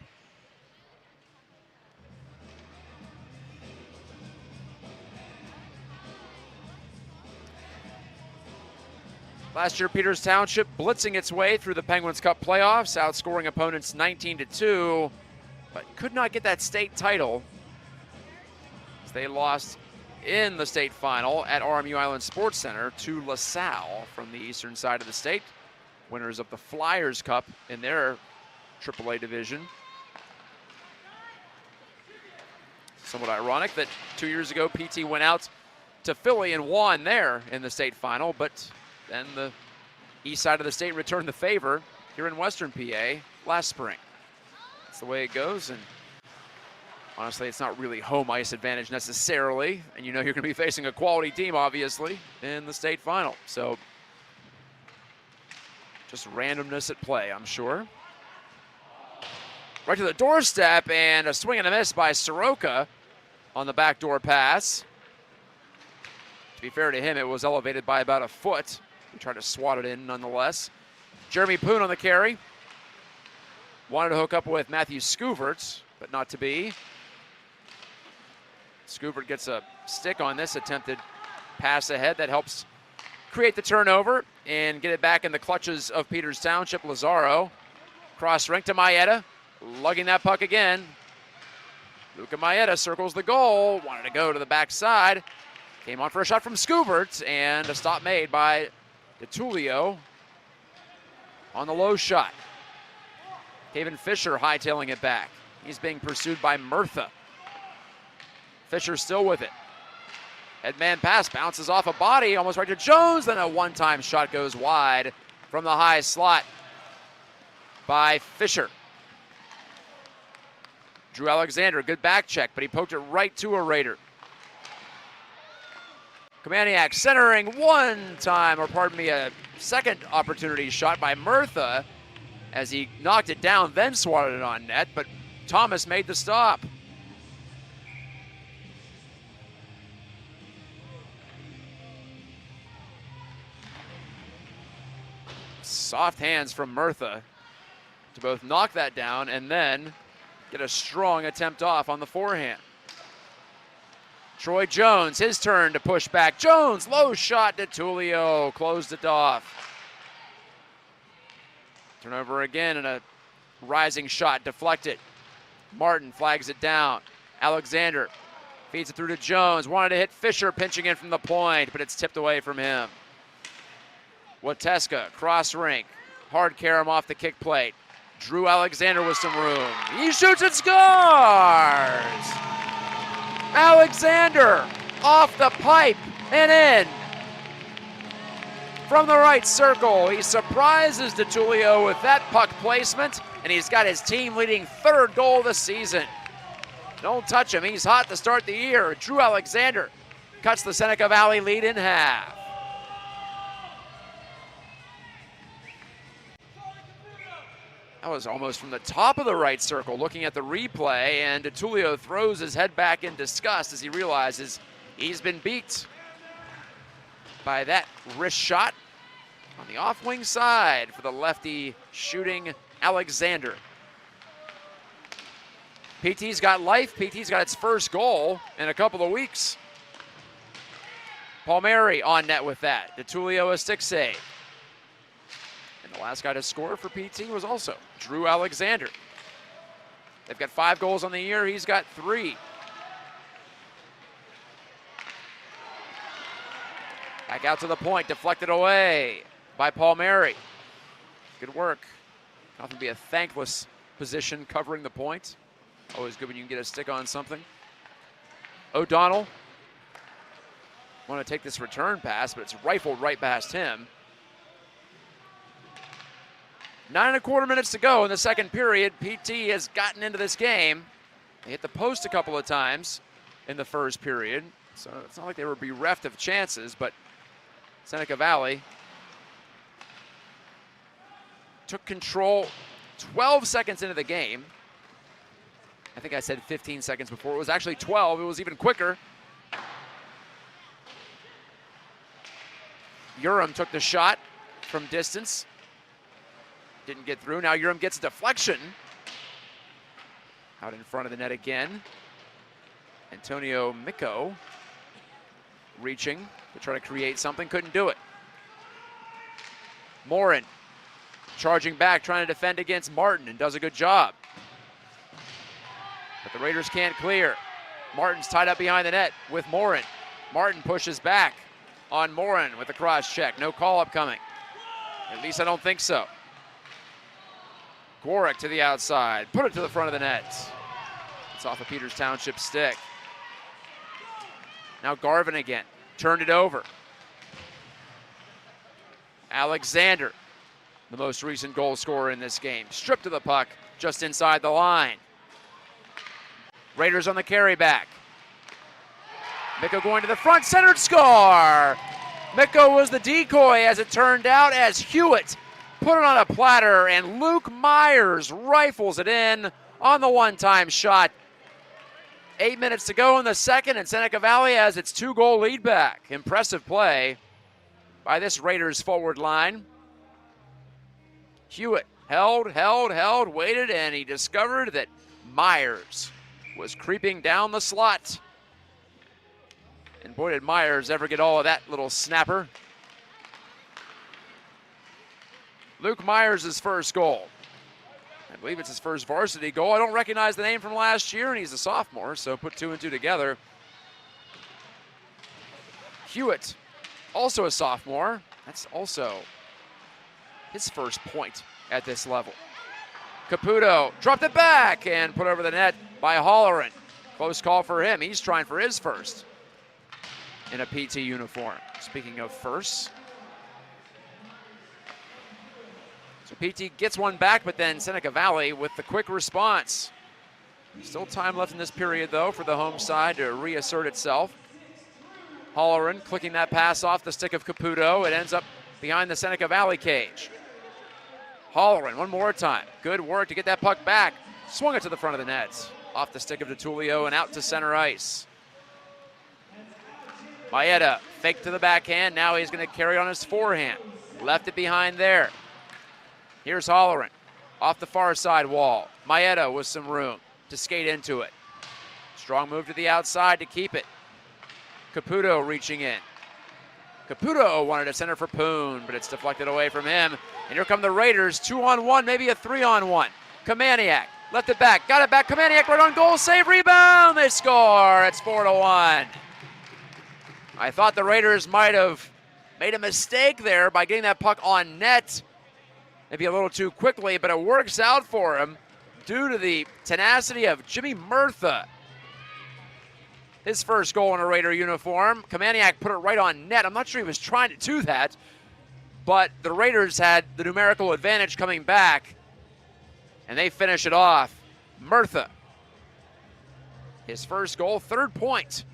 Last year, Peters Township blitzing its way through the Penguins Cup playoffs, outscoring opponents 19-2, but could not get that state title as they lost in the state final at RMU Island Sports Center to LaSalle from the eastern side of the state, winners of the Flyers Cup in their AAA division. Somewhat ironic that 2 years ago PT went out to Philly and won there in the state final, but then the east side of the state returned the favor here in Western PA last spring. That's the way it goes, and honestly, it's not really home ice advantage necessarily, and you know you're going to be facing a quality team, obviously, in the state final. So Just randomness at play, I'm sure. Right to the doorstep, and a swing and a miss by Soroka on the backdoor pass. To be fair to him, it was elevated by about a foot. He tried to swat it in nonetheless. Jeremy Poon on the carry. Wanted to hook up with Matthew Scouvert, but not to be. Scouvert gets a stick on this attempted pass ahead that helps create the turnover and get it back in the clutches of Peters Township. Lazaro, cross rink to Maeda, lugging that puck again. Luca Maeda circles the goal, wanted to go to the backside. Came on for a shot from Scouvert, and a stop made by DeTulio on the low shot. Kevin Fisher hightailing it back. He's being pursued by Murtha. Fisher still with it. Headman pass bounces off a body, almost right to Jones, then a one-time shot goes wide from the high slot by Fisher. Drew Alexander, good back check, but he poked it right to a Raider. Kamaniak centering a second opportunity shot by Murtha as he knocked it down, then swatted it on net, but Thomas made the stop. Soft hands from Murtha to both knock that down and then get a strong attempt off on the forehand. Troy Jones, his turn to push back. Jones, low shot to Tulio, closed it off. Turnover again and a rising shot deflected. Martin flags it down. Alexander feeds it through to Jones. Wanted to hit Fisher, pinching in from the point, but it's tipped away from him. Wateska, cross rink. Hard carry him off the kick plate. Drew Alexander with some room. He shoots and scores! Alexander off the pipe and in. From the right circle, he surprises DeTulio with that puck placement, and he's got his team-leading third goal of the season. Don't touch him, he's hot to start the year. Drew Alexander cuts the Seneca Valley lead in half. That was almost from the top of the right circle, looking at the replay, and DeTulio throws his head back in disgust as he realizes he's been beat by that wrist shot on the off-wing side for the lefty shooting Alexander. PT's got life. PT's got its first goal in a couple of weeks. Palmieri on net with that. DeTulio a stick save. And the last guy to score for PT was also Drew Alexander. They've got 5 goals on the year. He's got 3. Back out to the point, deflected away by Palmieri. Good work. Nothing to be a thankless position covering the point. Always good when you can get a stick on something. O'Donnell want to take this return pass, but it's rifled right past him. 9.25 minutes to go in the second period. PT has gotten into this game. They hit the post a couple of times in the first period, so it's not like they were bereft of chances, but Seneca Valley took control 12 seconds into the game. I think I said 15 seconds before. It was actually 12. It was even quicker. Urim took the shot from distance. Didn't get through. Now Urim gets a deflection. Out in front of the net again. Antonio Micco reaching to try to create something. Couldn't do it. Morin charging back, trying to defend against Martin, and does a good job. But the Raiders can't clear. Martin's tied up behind the net with Morin. Martin pushes back on Morin with a cross check. No call-up coming. At least I don't think so. Gorick to the outside. Put it to the front of the net. It's off of Peters Township stick. Now Garvin again. Turned it over. Alexander, the most recent goal scorer in this game. Stripped to the puck just inside the line. Raiders on the carry back. Micco going to the front, centered, score! Micco was the decoy, as it turned out, as Hewitt put it on a platter, and Luke Myers rifles it in on the one-time shot. 8 minutes to go in the second, and Seneca Valley has its 2-goal lead back. Impressive play by this Raiders forward line. Hewitt held, waited, and he discovered that Myers was creeping down the slot. And boy, did Myers ever get all of that little snapper. Luke Myers' first goal. I believe it's his first varsity goal. I don't recognize the name from last year, and he's a sophomore, so put 2 and 2 together. Hewitt, also a sophomore. That's also his first point at this level. Caputo dropped it back and put over the net by Holleran. Close call for him. He's trying for his first in a PT uniform. Speaking of firsts. So PT gets one back, but then Seneca Valley with the quick response. Still time left in this period, though, for the home side to reassert itself. Holleran clicking that pass off the stick of Caputo. It ends up behind the Seneca Valley cage. Holleran one more time. Good work to get that puck back. Swung it to the front of the net. Off the stick of DeTulio and out to center ice. Maeda fake to the backhand. Now he's going to carry on his forehand. Left it behind there. Here's Holleran off the far side wall. Maeda with some room to skate into it. Strong move to the outside to keep it. Caputo reaching in. Caputo wanted to center for Poon, but it's deflected away from him. And here come the Raiders, 2-on-1, maybe a 3-on-1. Kamaniak left it back, got it back. Kamaniak right on goal, save, rebound. They score. It's 4-1. I thought the Raiders might have made a mistake there by getting that puck on net. Maybe a little too quickly, but it works out for him due to the tenacity of Jimmy Murtha. His first goal in a Raider uniform. Kamaniak put it right on net. I'm not sure he was trying to do that, but the Raiders had the numerical advantage coming back, and they finish it off. Murtha, his first goal, 3rd point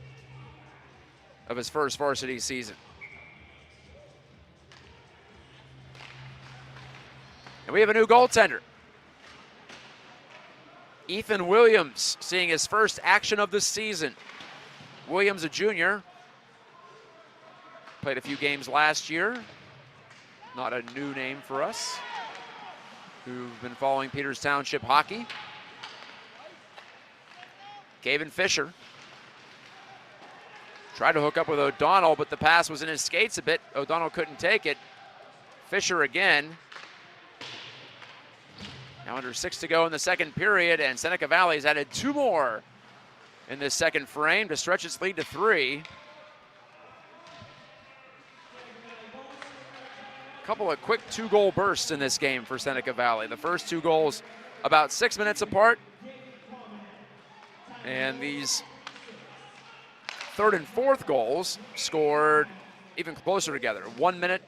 of his first varsity season. And we have a new goaltender. Ethan Williams seeing his first action of the season. Williams, a junior, played a few games last year. Not a new name for us who've been following Peters Township hockey. Gavin Fisher tried to hook up with O'Donnell, but the pass was in his skates a bit. O'Donnell couldn't take it. Fisher again. Now under 6 to go in the second period, and Seneca Valley's added 2 more in this second frame to stretch its lead to 3. A couple of quick 2-goal bursts in this game for Seneca Valley. The first 2 goals about 6 minutes apart. And these 3rd and 4th goals scored even closer together. 1 minute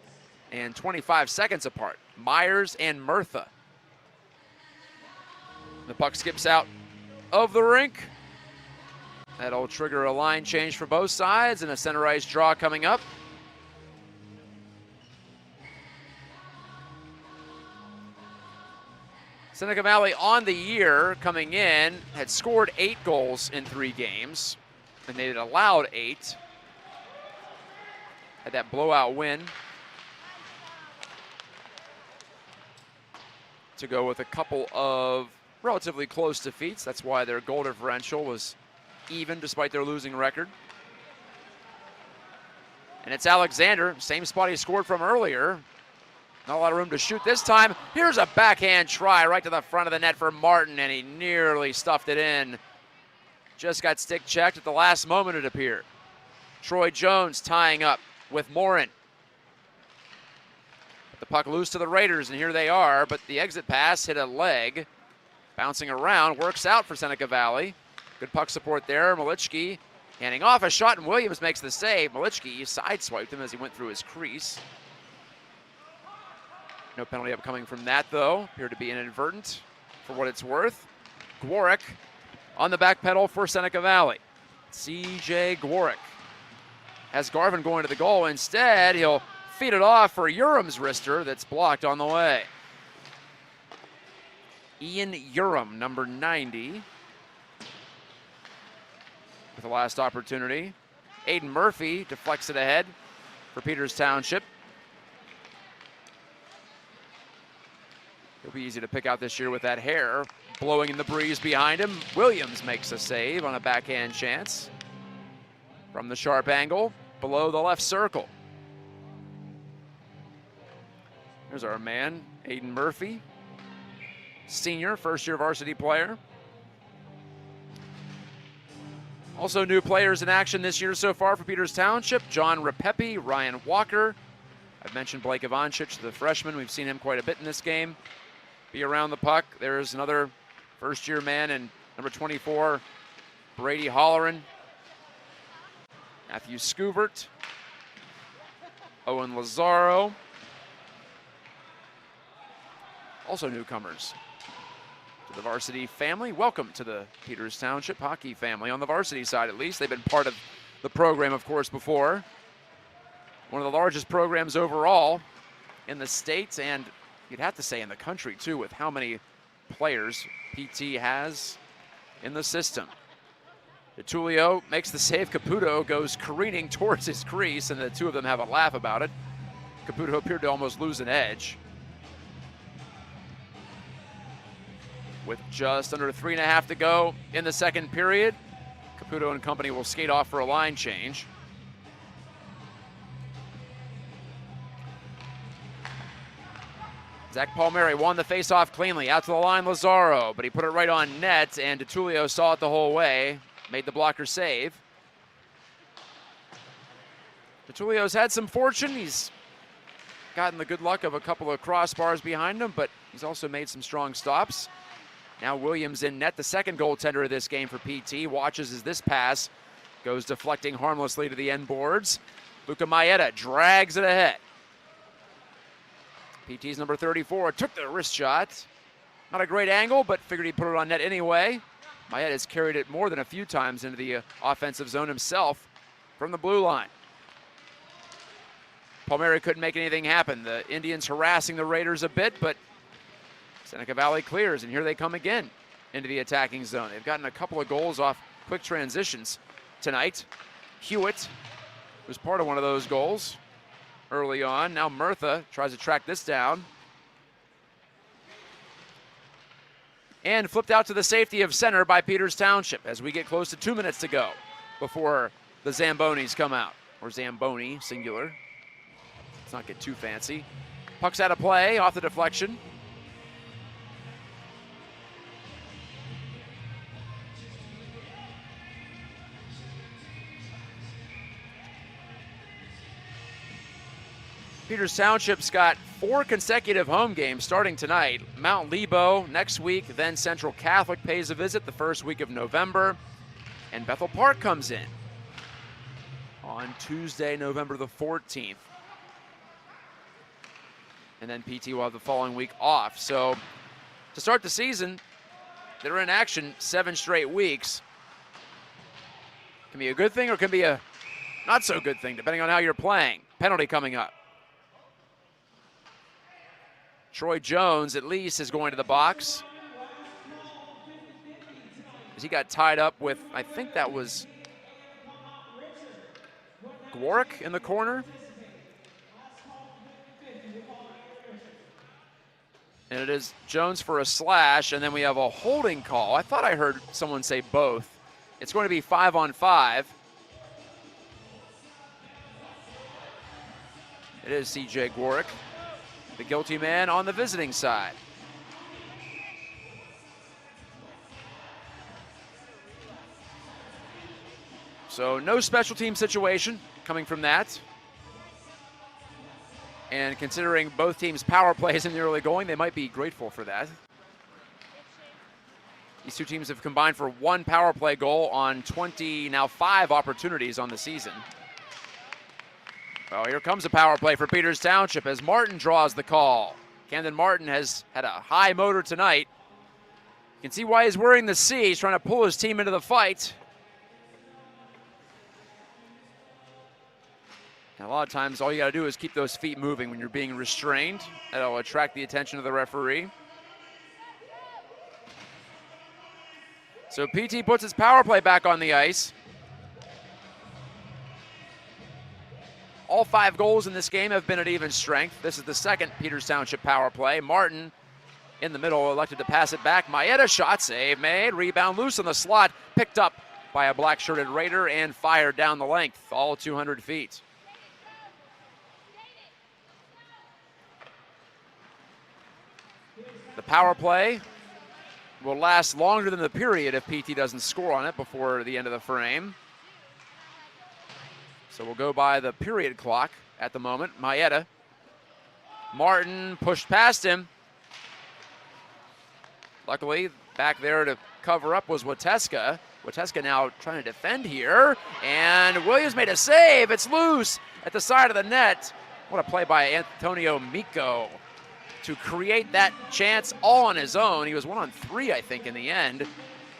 and 25 seconds apart. Myers and Murtha. The puck skips out of the rink. That'll trigger a line change for both sides and a center ice draw coming up. Seneca Valley on the year coming in had scored 8 goals in 3 games, and they had allowed 8. Had that blowout win to go with a couple of relatively close defeats. That's why their goal differential was even despite their losing record. And it's Alexander, same spot he scored from earlier. Not a lot of room to shoot this time. Here's a backhand try right to the front of the net for Martin, and he nearly stuffed it in. Just got stick checked at the last moment, it appeared. Troy Jones tying up with Morin. Put the puck loose to the Raiders, and here they are, but the exit pass hit a leg. Bouncing around, works out for Seneca Valley. Good puck support there. Malichki handing off a shot, and Williams makes the save. Malichki sideswiped him as he went through his crease. No penalty upcoming from that, though. Appeared to be inadvertent for what it's worth. Gwarek on the back pedal for Seneca Valley. CJ Gwarek has Garvin going to the goal. Instead, he'll feed it off for Uram's wrister that's blocked on the way. Ian Uram, number 90, with the last opportunity. Aiden Murphy deflects it ahead for Peters Township. He'll be easy to pick out this year with that hair blowing in the breeze behind him. Williams makes a save on a backhand chance from the sharp angle below the left circle. There's our man, Aiden Murphy, senior, first-year varsity player. Also new players in action this year so far for Peters Township. John Repepe, Ryan Walker. I've mentioned Blake Ivanchich, the freshman. We've seen him quite a bit in this game. Be around the puck. There's another first-year man in number 24, Brady Holleran. Matthew Scouvert. Owen Lazaro. Also newcomers to the varsity family. Welcome to the Peters Township hockey family, on the varsity side at least. They've been part of the program, of course, before. One of the largest programs overall in the state, and you'd have to say in the country too, with how many players PT has in the system. DeTulio makes the save. Caputo goes careening towards his crease, and the two of them have a laugh about it. Caputo appeared to almost lose an edge. With just under 3.5 to go in the second period, Caputo and company will skate off for a line change. Zach Palmieri won the faceoff cleanly. Out to the line, Lazaro, but he put it right on net, and DeTulio saw it the whole way, made the blocker save. DeTulio's had some fortune. He's gotten the good luck of a couple of crossbars behind him, but he's also made some strong stops. Now Williams in net, the second goaltender of this game for PT. Watches as this pass goes deflecting harmlessly to the end boards. Luca Maeda drags it ahead. PT's number 34 took the wrist shot. Not a great angle, but figured he'd put it on net anyway. Maeda has carried it more than a few times into the offensive zone himself from the blue line. Palmieri couldn't make anything happen. The Indians harassing the Raiders a bit, but Seneca Valley clears, and here they come again into the attacking zone. They've gotten a couple of goals off quick transitions tonight. Hewitt was part of one of those goals early on. Now Murtha tries to track this down. And flipped out to the safety of center by Peters Township as we get close to 2 minutes to go before the Zambonis come out. Or Zamboni, singular. Let's not get too fancy. Puck's out of play off the deflection. Peters Township's got 4 consecutive home games starting tonight. Mount Lebo next week, then Central Catholic pays a visit the first week of November, and Bethel Park comes in on Tuesday, November the 14th. And then PT will have the following week off. So to start the season, they're in action 7 straight weeks. Can be a good thing or can be a not so good thing, depending on how you're playing. Penalty coming up. Troy Jones, at least, is going to the box. As he got tied up with, I think that was Gwarek in the corner. And it is Jones for a slash, and then we have a holding call. I thought I heard someone say both. It's going to be 5-on-5. It is CJ Gwarek, the guilty man on the visiting side. So no special team situation coming from that. And considering both teams' power plays in the early going, they might be grateful for that. These two teams have combined for 1 power play goal on 20, now 5 opportunities on the season. Well, here comes a power play for Peters Township as Martin draws the call. Camden Martin has had a high motor tonight. You can see why he's wearing the C. He's trying to pull his team into the fight. And a lot of times all you got to do is keep those feet moving when you're being restrained. That'll attract the attention of the referee. So PT puts his power play back on the ice. All 5 goals in this game have been at even strength. This is the second Peters Township power play. Martin in the middle elected to pass it back. Maeda shot save made. Rebound loose in the slot. Picked up by a black-shirted Raider and fired down the length, all 200 feet. The power play will last longer than the period if PT doesn't score on it before the end of the frame. So we'll go by the period clock at the moment. Maeda. Martin pushed past him. Luckily, back there to cover up was Gatjka. Gatjka now trying to defend here. And Williams made a save. It's loose at the side of the net. What a play by Antonio Miko to create that chance all on his own. He was 1-on-3, I think, in the end.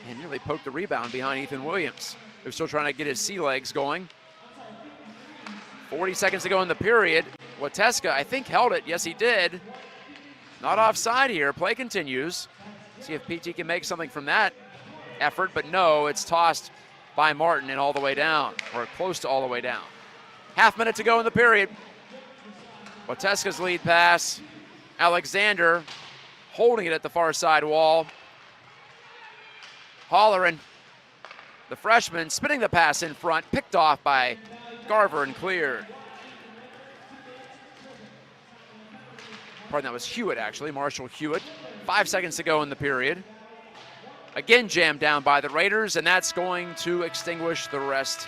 And nearly poked the rebound behind Ethan Williams, who's still trying to get his sea legs going. 40 seconds to go in the period. Gatjka, I think, held it. Yes, he did. Not offside here. Play continues. See if PT can make something from that effort, but no, it's tossed by Martin and all the way down, or close to all the way down. Half minute to go in the period. Gatjka's lead pass. Alexander holding it at the far side wall. Holleran, the freshman, spinning the pass in front, picked off by Garver and cleared. Pardon, that was Hewitt, actually, Marshall Hewitt. 5 seconds to go in the period. Again jammed down by the Raiders, and that's going to extinguish the rest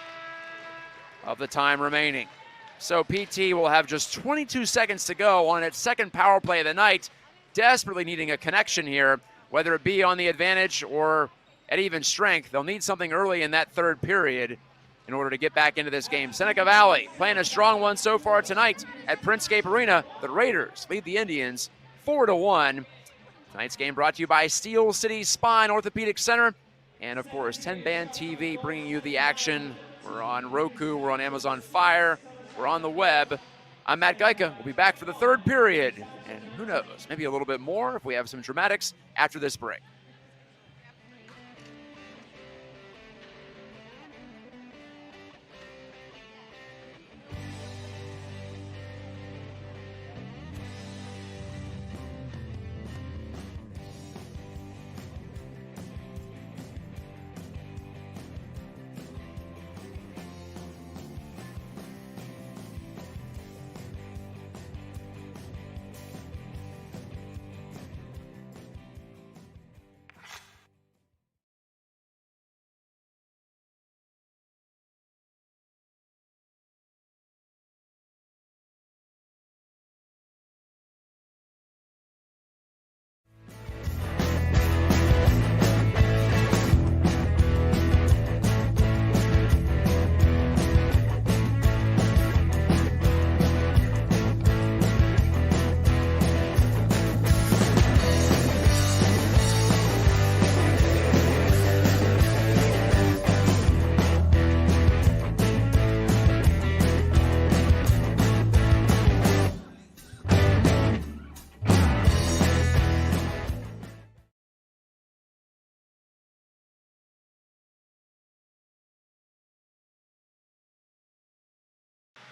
of the time remaining. So PT will have just 22 seconds to go on its second power play of the night, desperately needing a connection here, whether it be on the advantage or at even strength. They'll need something early in that third period in order to get back into this game. Seneca Valley playing a strong one so far tonight at Printscape Arena. The Raiders lead the Indians 4-1. Tonight's game brought to you by Steel City Spine Orthopedic Center and, of course, 10-Band TV bringing you the action. We're on Roku, we're on Amazon Fire, we're on the web. I'm Matt Gatjka. We'll be back for the third period, and who knows, maybe a little bit more if we have some dramatics after this break.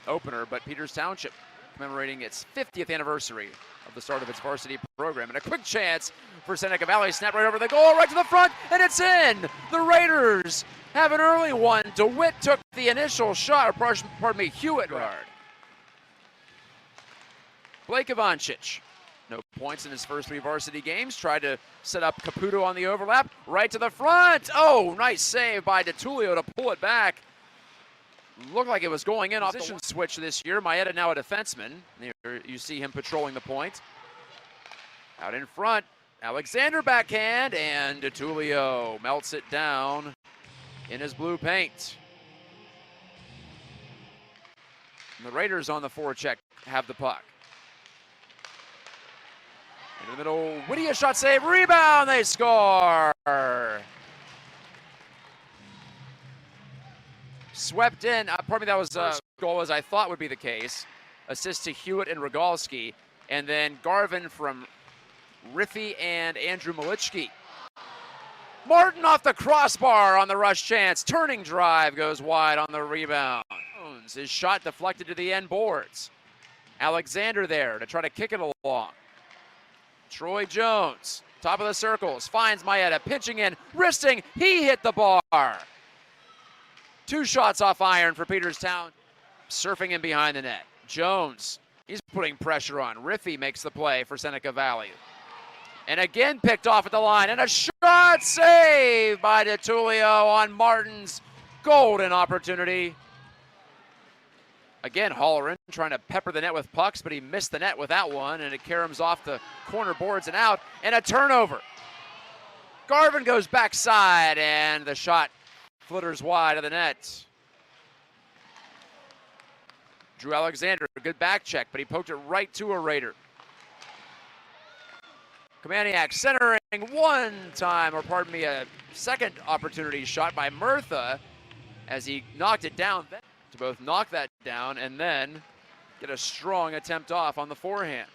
Opener, but Peters Township commemorating its 50th anniversary of the start of its varsity program. And a quick chance for Seneca Valley. Snap right over the goal, right to the front, and it's in! The Raiders have an early one. DeWitt took the initial shot, or pardon me, Hewitt guard. Blake Ivancic, no points in his first 3 varsity games. Tried to set up Caputo on the overlap, right to the front. Oh, nice save by DeTulio to pull it back. Looked like it was going in off the switch this year. Maeda now a defenseman. There you see him patrolling the point. Out in front, Alexander backhand, and DeTulio melts it down in his blue paint. And the Raiders on the forecheck have the puck. Into the middle, Whittier shot save, rebound, they score! Swept in. Pardon me, that was a goal as I thought would be the case. Assist to Hewitt and Rogalski. And then Garvin from Riffy and Andrew Malichki. Martin off the crossbar on the rush chance. Turning drive goes wide on the rebound. His shot deflected to the end boards. Alexander there to try to kick it along. Troy Jones, top of the circles, finds Maeda, pinching in, wristing, he hit the bar. 2 shots off iron for Peters Township, surfing in behind the net. Jones, he's putting pressure on. Riffy makes the play for Seneca Valley. And again picked off at the line, and a shot saved by DeTulio on Martin's golden opportunity. Again, Halloran trying to pepper the net with pucks, but he missed the net with that one, and it caroms off the corner boards and out, and a turnover. Garvin goes backside, and the shot flitters wide of the net. Drew Alexander, a good back check, but he poked it right to a Raider. Kamaniak centering one time, or pardon me, a second opportunity shot by Murtha as he knocked it down. To both knock that down and then get a strong attempt off on the forehand.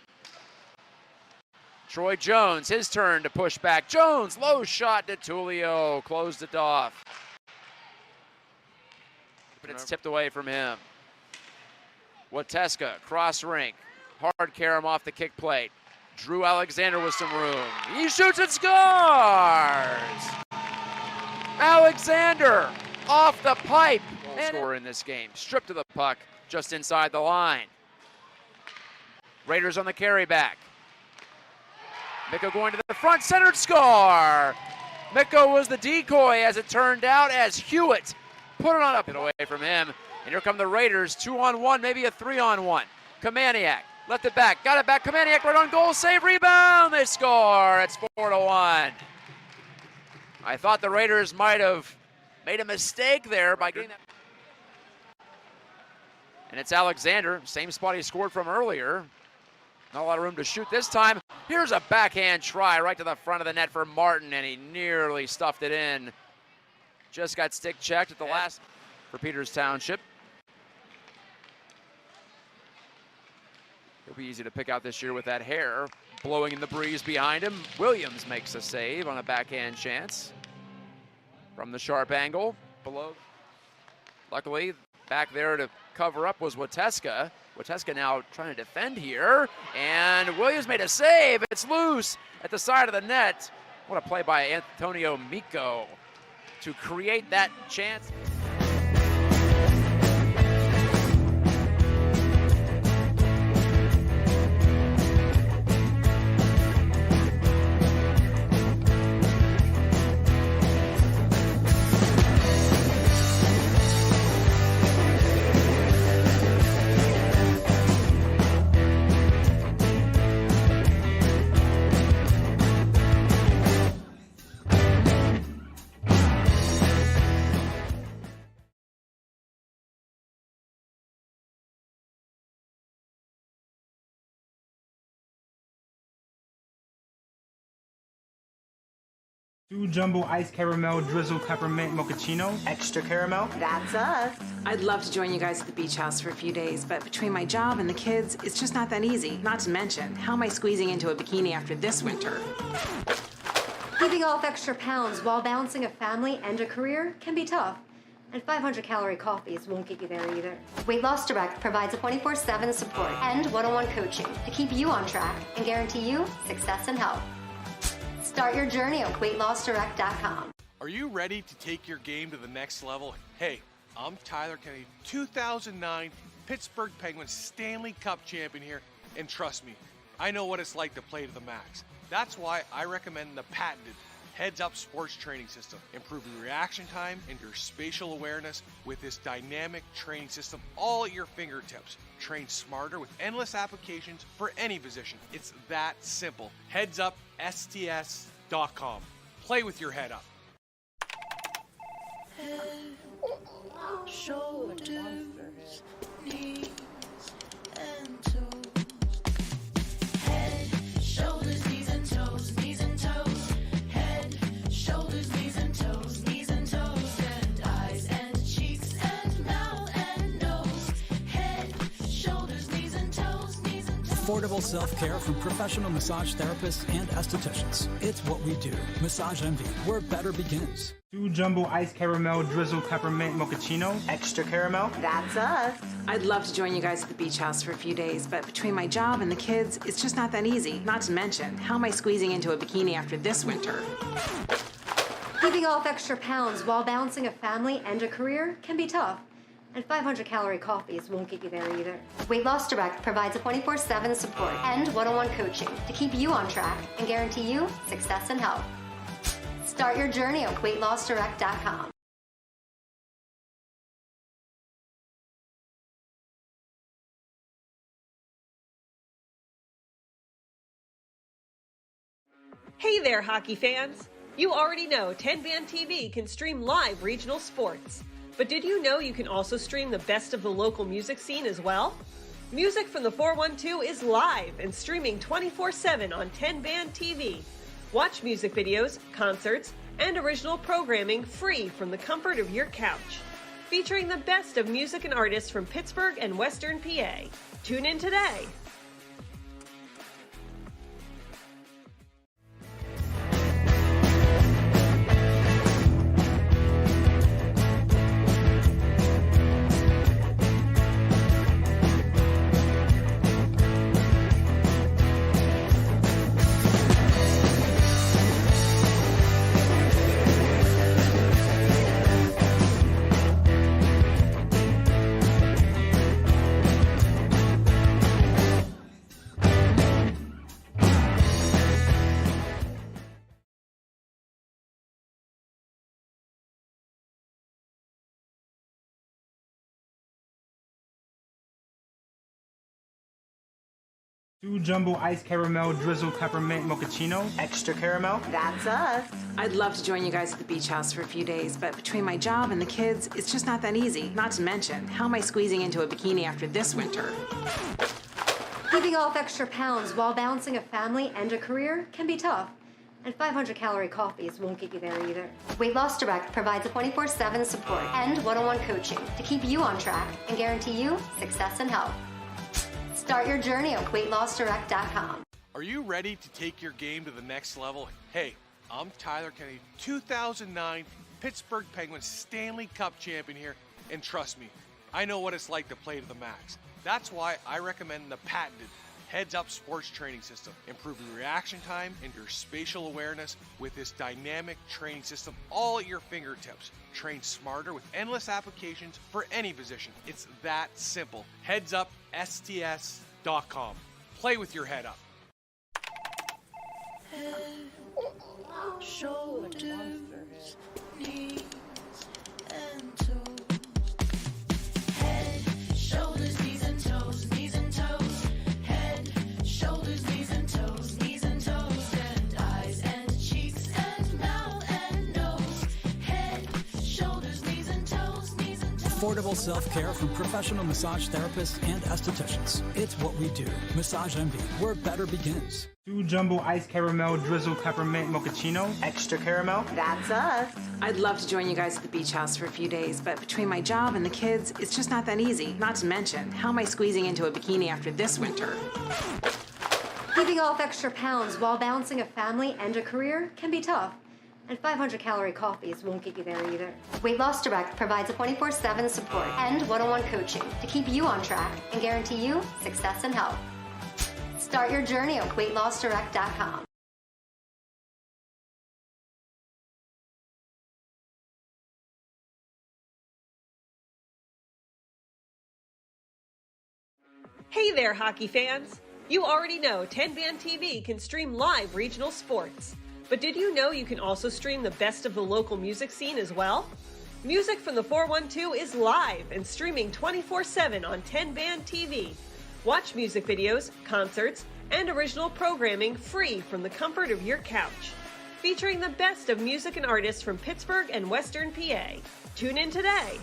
Troy Jones, his turn to push back. Jones, low shot to Tulio, closed it off. But it's tipped away from him. Gatjka, cross rink, hard carom off the kick plate. Drew Alexander with some room. He shoots and scores! Alexander off the pipe. Score in this game. Stripped of the puck just inside the line. Raiders on the carry back. Mikko going to the front, centered, score! Mikko was the decoy as it turned out, as Hewitt put it on up and away from him. And here come the Raiders, 2-on-1, maybe a 3-on-1. Kamaniak left it back, got it back. Kamaniak right on goal, save, rebound, they score. It's 4-1. I thought the Raiders might have made a mistake there by getting that. And it's Alexander, same spot he scored from earlier. Not a lot of room to shoot this time. Here's a backhand try right to the front of the net for Martin, and he nearly stuffed it in. Just got stick checked at the last for Peters Township. It'll be easy to pick out this year with that hair blowing in the breeze behind him. Williams makes a save on a backhand chance from the sharp angle below. Luckily, back there to cover up was Gatjka. Gatjka now trying to defend here, and Williams made a save. It's loose at the side of the net. What a play by Antonio Mikko to create that chance. Two jumbo ice caramel drizzle peppermint mochaccino. Extra caramel. That's us. I'd love to join you guys at the beach house for a few days, but between my job and the kids, it's just not that easy. Not to mention, how am I squeezing into a bikini after this winter? Keeping off extra pounds while balancing a family and a career can be tough. And 500-calorie coffees won't get you there either. Weight Loss Direct provides a 24/7 support and one-on-one coaching to keep you on track and guarantee you success and health. Start your journey at weightlossdirect.com. Are you ready to take your game to the next level? Hey, I'm Tyler Kennedy, 2009 Pittsburgh Penguins Stanley Cup champion here, and trust me, I know what it's like to play to the max. That's why I recommend the patented Heads Up Sports Training System, improving reaction time and your spatial awareness with this dynamic training system all at your fingertips. Train smarter with endless applications for any position. It's that simple. HeadsUpSTS.com. Play with your head up. Head, shoulders, knees, and toes. Head, shoulders, knees and toes, knees and toes. Head, shoulders, knees and toes, and eyes and cheeks and Affordable self-care from professional massage therapists and estheticians. It's what we do. Massage Envy, where better begins. 2 jumbo iced caramel drizzle peppermint mochaccino, extra caramel. That's us. I'd love to join you guys at the beach house for a few days, but between my job and the kids, it's just not that easy. Not to mention, how am I squeezing into a bikini after this winter? Keeping off extra pounds while balancing a family and a career can be tough. And 500-calorie coffees won't get you there either. Weight Loss Direct provides a 24/7 support and one-on-one coaching to keep you on track and guarantee you success and health. Start your journey at weightlossdirect.com. Hey there, hockey fans! You already know 10-Band TV can stream live regional sports. But did you know you can also stream the best of the local music scene as well? Music from the 412 is live and streaming 24/7 on 10-Band TV. Watch music videos, concerts, and original programming free from the comfort of your couch. Featuring the best of music and artists from Pittsburgh and Western PA. Tune in today. Two jumbo iced caramel drizzle peppermint mochaccino, extra caramel. That's us. I'd love to join you guys at the beach house for a few days, but between my job and the kids, it's just not that easy. Not to mention, how am I squeezing into a bikini after this winter? Keeping off extra pounds while balancing a family and a career can be tough. And 500-calorie coffees won't get you there either. Weight Loss Direct provides a 24/7 support and one-on-one coaching to keep you on track and guarantee you success and health. Start your journey at weightlossdirect.com. Are you ready to take your game to the next level? Hey, I'm Tyler Kennedy, 2009 Pittsburgh Penguins Stanley Cup champion here, and trust me, I know what it's like to play to the max. That's why I recommend the patented heads-up sports training system, improving reaction time and your spatial awareness with this dynamic training system all at your fingertips. Train smarter with endless applications for any position. It's that simple. HeadsUpSTS.com. Play with your head up. Head, shoulders, knees, and toes. Head, shoulders, knees and toes, knees and toes. Head, shoulders, knees and toes, knees and toes. And eyes and cheeks and mouth and nose. Head, shoulders, knees and toes, knees and toes. Affordable self-care from professional massage therapists and estheticians. It's what we do. Massage Envy, where better begins. 2 jumbo iced caramel drizzle peppermint mochaccino, extra caramel. That's us. I'd love to join you guys at the beach house for a few days, but between my job and the kids, it's just not that easy. Not to mention, how am I squeezing into a bikini after this winter? Keeping off extra pounds while balancing a family and a career can be tough. And 500-calorie coffees won't get you there either. Weight Loss Direct provides a 24/7 support and one-on-one coaching to keep you on track and guarantee you success and health. Start your journey at weightlossdirect.com. Hey there, hockey fans! You already know 10-Band TV can stream live regional sports. But did you know you can also stream the best of the local music scene as well? Music from the 412 is live and streaming 24/7 on 10-Band TV. Watch music videos, concerts, and original programming free from the comfort of your couch. Featuring the best of music and artists from Pittsburgh and Western PA. Tune in today.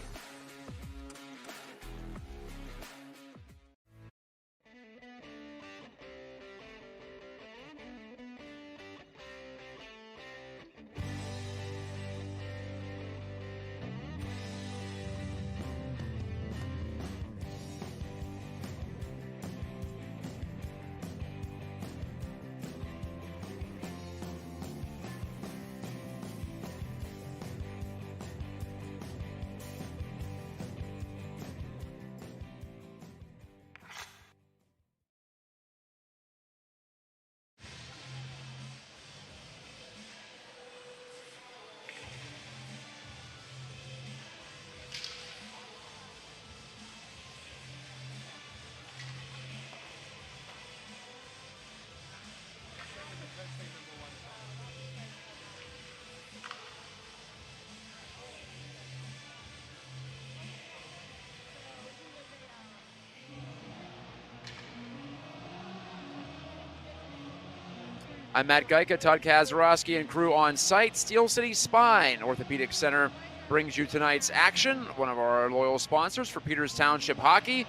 I'm Matt Gatjka, Todd Kazarowski and crew on site. Steel City Spine Orthopedic Center brings you tonight's action, one of our loyal sponsors for Peters Township Hockey.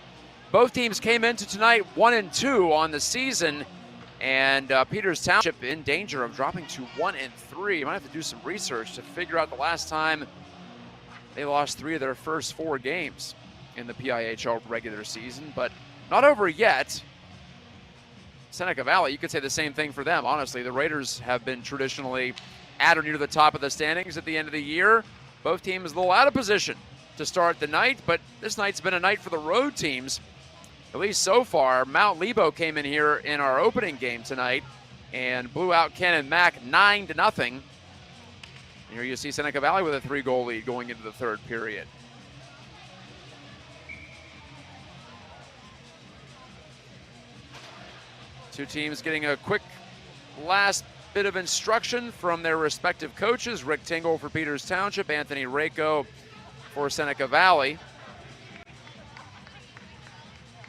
Both teams came into tonight 1-2 on the season, and Peters Township in danger of dropping to 1-3. You might have to do some research to figure out the last time they lost 3 of their first 4 games in the PIHL regular season, but not over yet. Seneca Valley, you could say the same thing for them. Honestly, the Raiders have been traditionally at or near the top of the standings at the end of the year. Both teams a little out of position to start the night, but this night's been a night for the road teams, at least so far. Mount Lebo came in here in our opening game tonight and blew out Cannon Mac 9-0. And here you see Seneca Valley with a 3-goal lead going into the third period. Two teams getting a quick last bit of instruction from their respective coaches. Rick Tingle for Peters Township, Anthony Rako for Seneca Valley.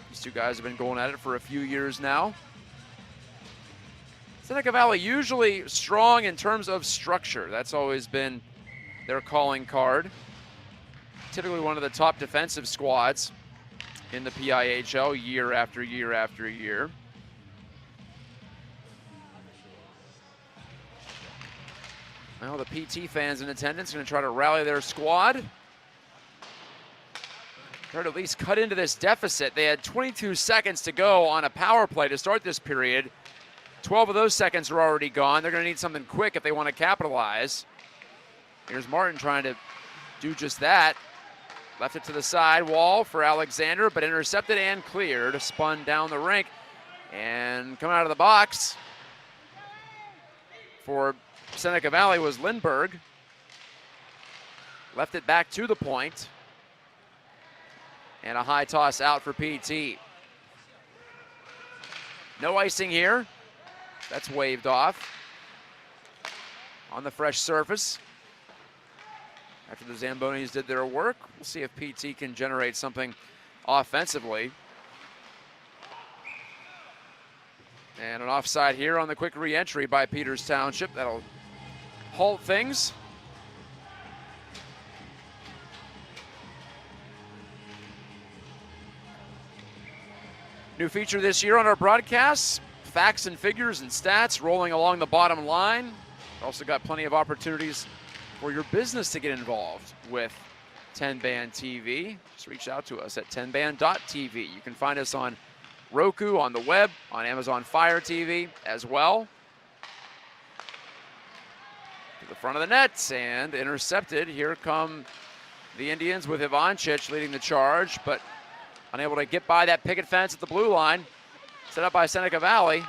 These two guys have been going at it for a few years now. Seneca Valley usually strong in terms of structure. That's always been their calling card. Typically one of the top defensive squads in the PIHL year after year after year. Well, the PT fans in attendance are going to try to rally their squad. Try to at least cut into this deficit. They had 22 seconds to go on a power play to start this period. 12 of those seconds are already gone. They're going to need something quick if they want to capitalize. Here's Martin trying to do just that. Left it to the side wall for Alexander, but intercepted and cleared. Spun down the rink and coming out of the box for Seneca Valley was Lindbergh. Left it back to the point. And a high toss out for PT. No icing here. That's waved off. On the fresh surface. After the Zambonis did their work, we'll see if PT can generate something offensively. And an offside here on the quick re-entry by Peters Township. That'll halt things. New feature this year on our broadcasts, facts and figures and stats rolling along the bottom line. Also got plenty of opportunities for your business to get involved with 10-Band TV. Just reach out to us at 10band.tv. You can find us on Roku, on the web, on Amazon Fire TV as well. To the front of the net and intercepted. Here come the Indians with Ivancic leading the charge, but unable to get by that picket fence at the blue line. Set up by Seneca Valley.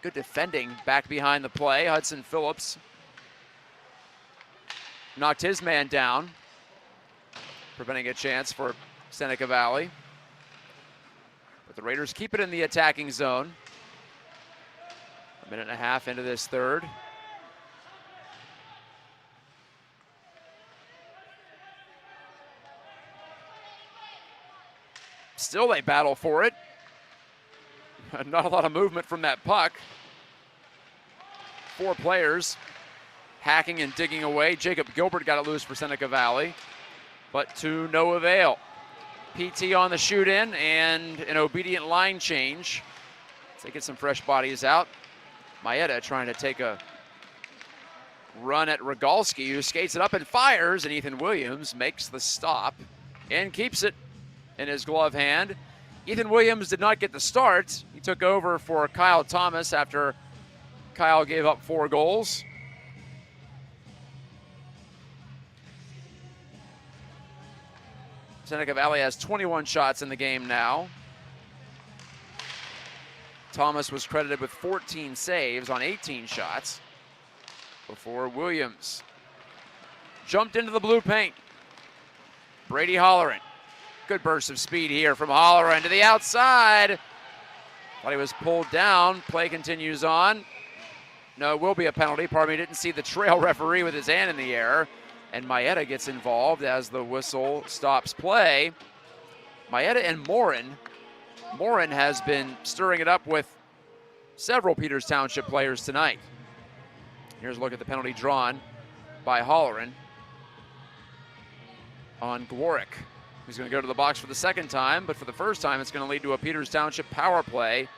Good defending back behind the play. Hudson Phillips knocked his man down, preventing a chance for Seneca Valley. But the Raiders keep it in the attacking zone. A minute and a half into this third. Still they battle for it. Not a lot of movement from that puck. 4 players hacking and digging away. Jacob Gilbert got it loose for Seneca Valley, but to no avail. PT on the shoot in and an obedient line change. They get some fresh bodies out. Maeda trying to take a run at Rogalski, who skates it up and fires, and Ethan Williams makes the stop and keeps it in his glove hand. Ethan Williams did not get the start. He took over for Kyle Thomas after Kyle gave up 4 goals. Seneca Valley has 21 shots in the game now. Thomas was credited with 14 saves on 18 shots before Williams jumped into the blue paint. Brady Holleran. Good burst of speed here from Holleran to the outside. Thought he was pulled down. Play continues on. No, it will be a penalty. Pardon me, didn't see the trail referee with his hand in the air. And Maeda gets involved as the whistle stops play. Maeda and Morin. Morin has been stirring it up with several Peters Township players tonight. Here's a look at the penalty drawn by Holleran on Gwarek, who's going to go to the box for the second time, but for the first time it's going to lead to a Peters Township power play.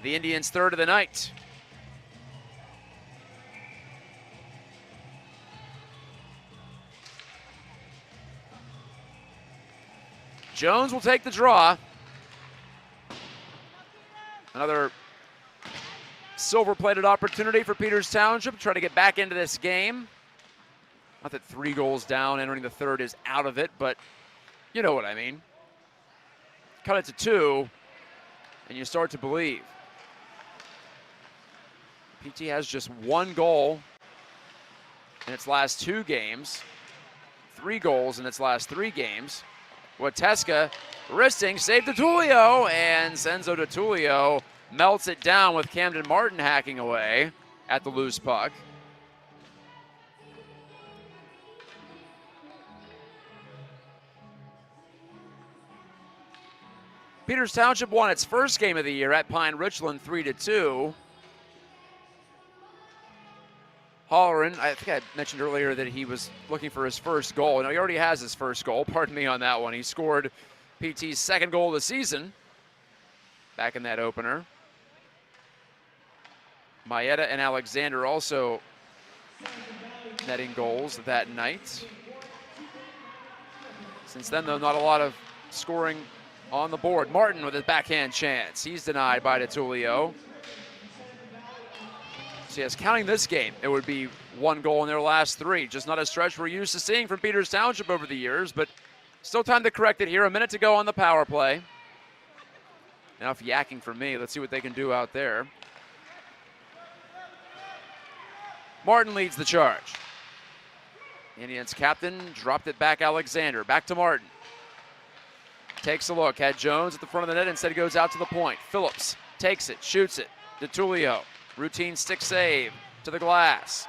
The Indians' third of the night. Jones will take the draw. Another silver-plated opportunity for Peters Township to try to get back into this game. Not that 3 goals down entering the third is out of it, but you know what I mean. Cut it to 2, and you start to believe. PT has just 1 goal in its last 2 games, 3 goals in its last 3 games. Gatjka wristing, save Tulio, and Senzo Tulio melts it down with Camden Martin hacking away at the loose puck. Peters Township won its first game of the year at Pine Richland 3-2. Holleran, I think I mentioned earlier that he was looking for his first goal. Now, he already has his first goal. Pardon me on that one. He scored PT's second goal of the season back in that opener. Maeda and Alexander also netting goals that night. Since then, though, not a lot of scoring on the board. Martin with his backhand chance. He's denied by Tulio. So yes, counting this game, it would be 1 goal in their last 3. Just not a stretch we're used to seeing from Peters Township over the years, but still time to correct it here. A minute to go on the power play. Enough yakking for me. Let's see what they can do out there. Martin leads the charge. Indians captain dropped it back Alexander. Back to Martin. Takes a look. Had Jones at the front of the net. Instead, he goes out to the point. Phillips takes it, shoots it. Tulio. Routine stick save to the glass.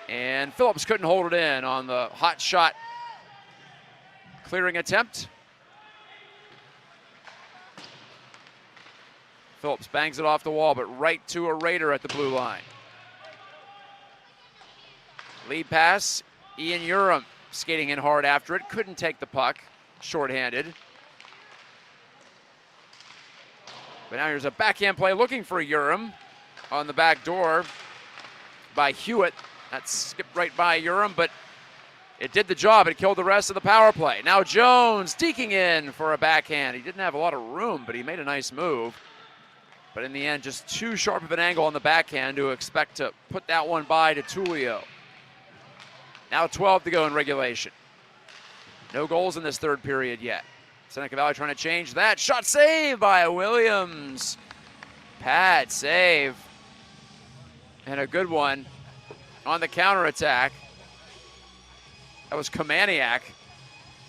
And Phillips couldn't hold it in on the hot shot clearing attempt. Phillips bangs it off the wall, but right to a Raider at the blue line. Lead pass, Ian Urim skating in hard after it. Couldn't take the puck, shorthanded. But now here's a backhand play looking for Urim on the back door by Hewitt. That skipped right by Urim, but it did the job. It killed the rest of the power play. Now Jones deking in for a backhand. He didn't have a lot of room, but he made a nice move. But in the end, just too sharp of an angle on the backhand to expect to put that one by Tulio. Now 12 to go in regulation. No goals in this third period yet. Seneca Valley trying to change that. Shot save by Williams. Pad save. And a good one on the counterattack. That was Kamaniak,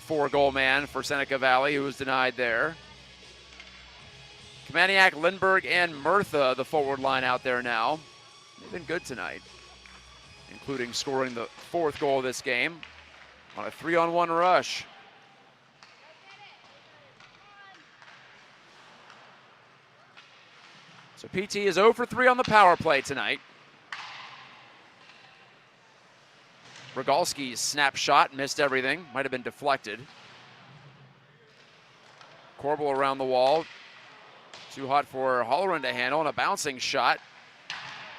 4-goal man for Seneca Valley, who was denied there. Kamaniak, Lindbergh, and Murtha, the forward line out there now. They've been good tonight, including scoring the 4th goal of this game on a 3-on-1 rush. So PT is 0 for 3 on the power play tonight. Rogalski's snap shot missed everything, might have been deflected. Corbel around the wall. Too hot for Holleran to handle, and a bouncing shot.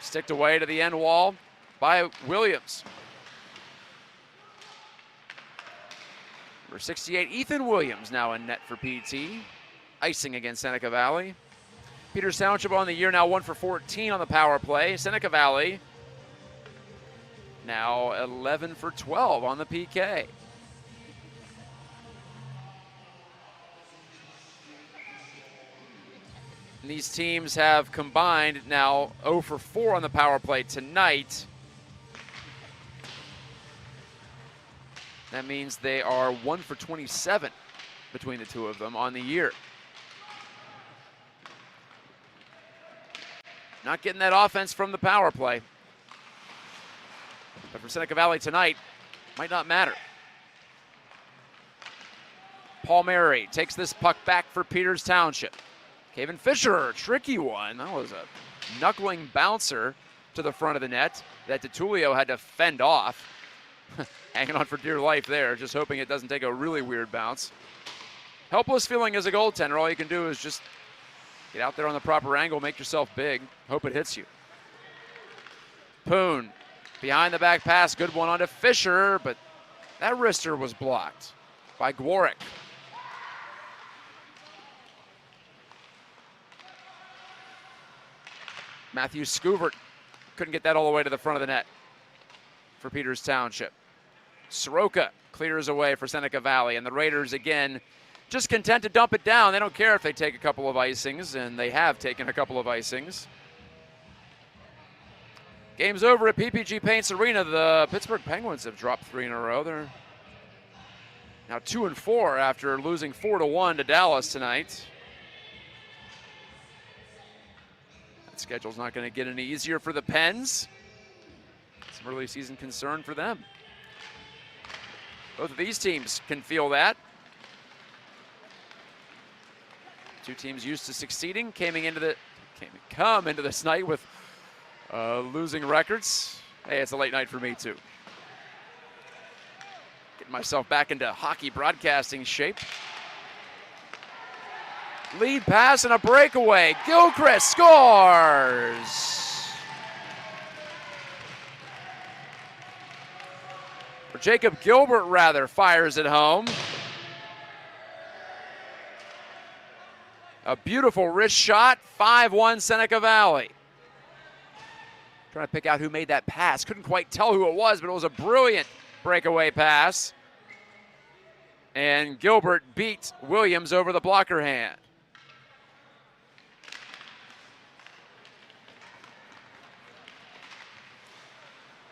Sticked away to the end wall by Williams. Number 68, Ethan Williams now in net for PT. Icing against Seneca Valley. Peters Township on the year now 1 for 14 on the power play. Seneca Valley now 11 for 12 on the PK. And these teams have combined now 0 for 4 on the power play tonight. That means they are 1 for 27 between the two of them on the year. Not getting that offense from the power play. But for Seneca Valley tonight, might not matter. Paul Mary takes this puck back for Peters Township. Caven Fisher, tricky one. That was a knuckling bouncer to the front of the net that DiTullio had to fend off. Hanging on for dear life there, just hoping it doesn't take a really weird bounce. Helpless feeling as a goaltender. All you can do is just get out there on the proper angle, make yourself big, hope it hits you. Poon, behind the back pass, good one onto Fisher, but that wrister was blocked by Gwarek. Matthew Scouvert couldn't get that all the way to the front of the net for Peters Township. Soroka clears away for Seneca Valley, and the Raiders again just content to dump it down. They don't care if they take a couple of icings, and they have taken a couple of icings. Game's over at PPG Paints Arena. The Pittsburgh Penguins have dropped 3 in a row. They're now 2-4 after losing 4-1 to Dallas tonight. That schedule's not going to get any easier for the Pens. Some early season concern for them. Both of these teams can feel that. Two teams used to succeeding, come into this night with losing records. Hey, it's a late night for me too. Getting myself back into hockey broadcasting shape. Lead pass and a breakaway. Gilchrist scores! Or Jacob Gilbert, rather, fires it home. A beautiful wrist shot, 5-1 Seneca Valley. Trying to pick out who made that pass. Couldn't quite tell who it was, but it was a brilliant breakaway pass. And Gilbert beat Williams over the blocker hand.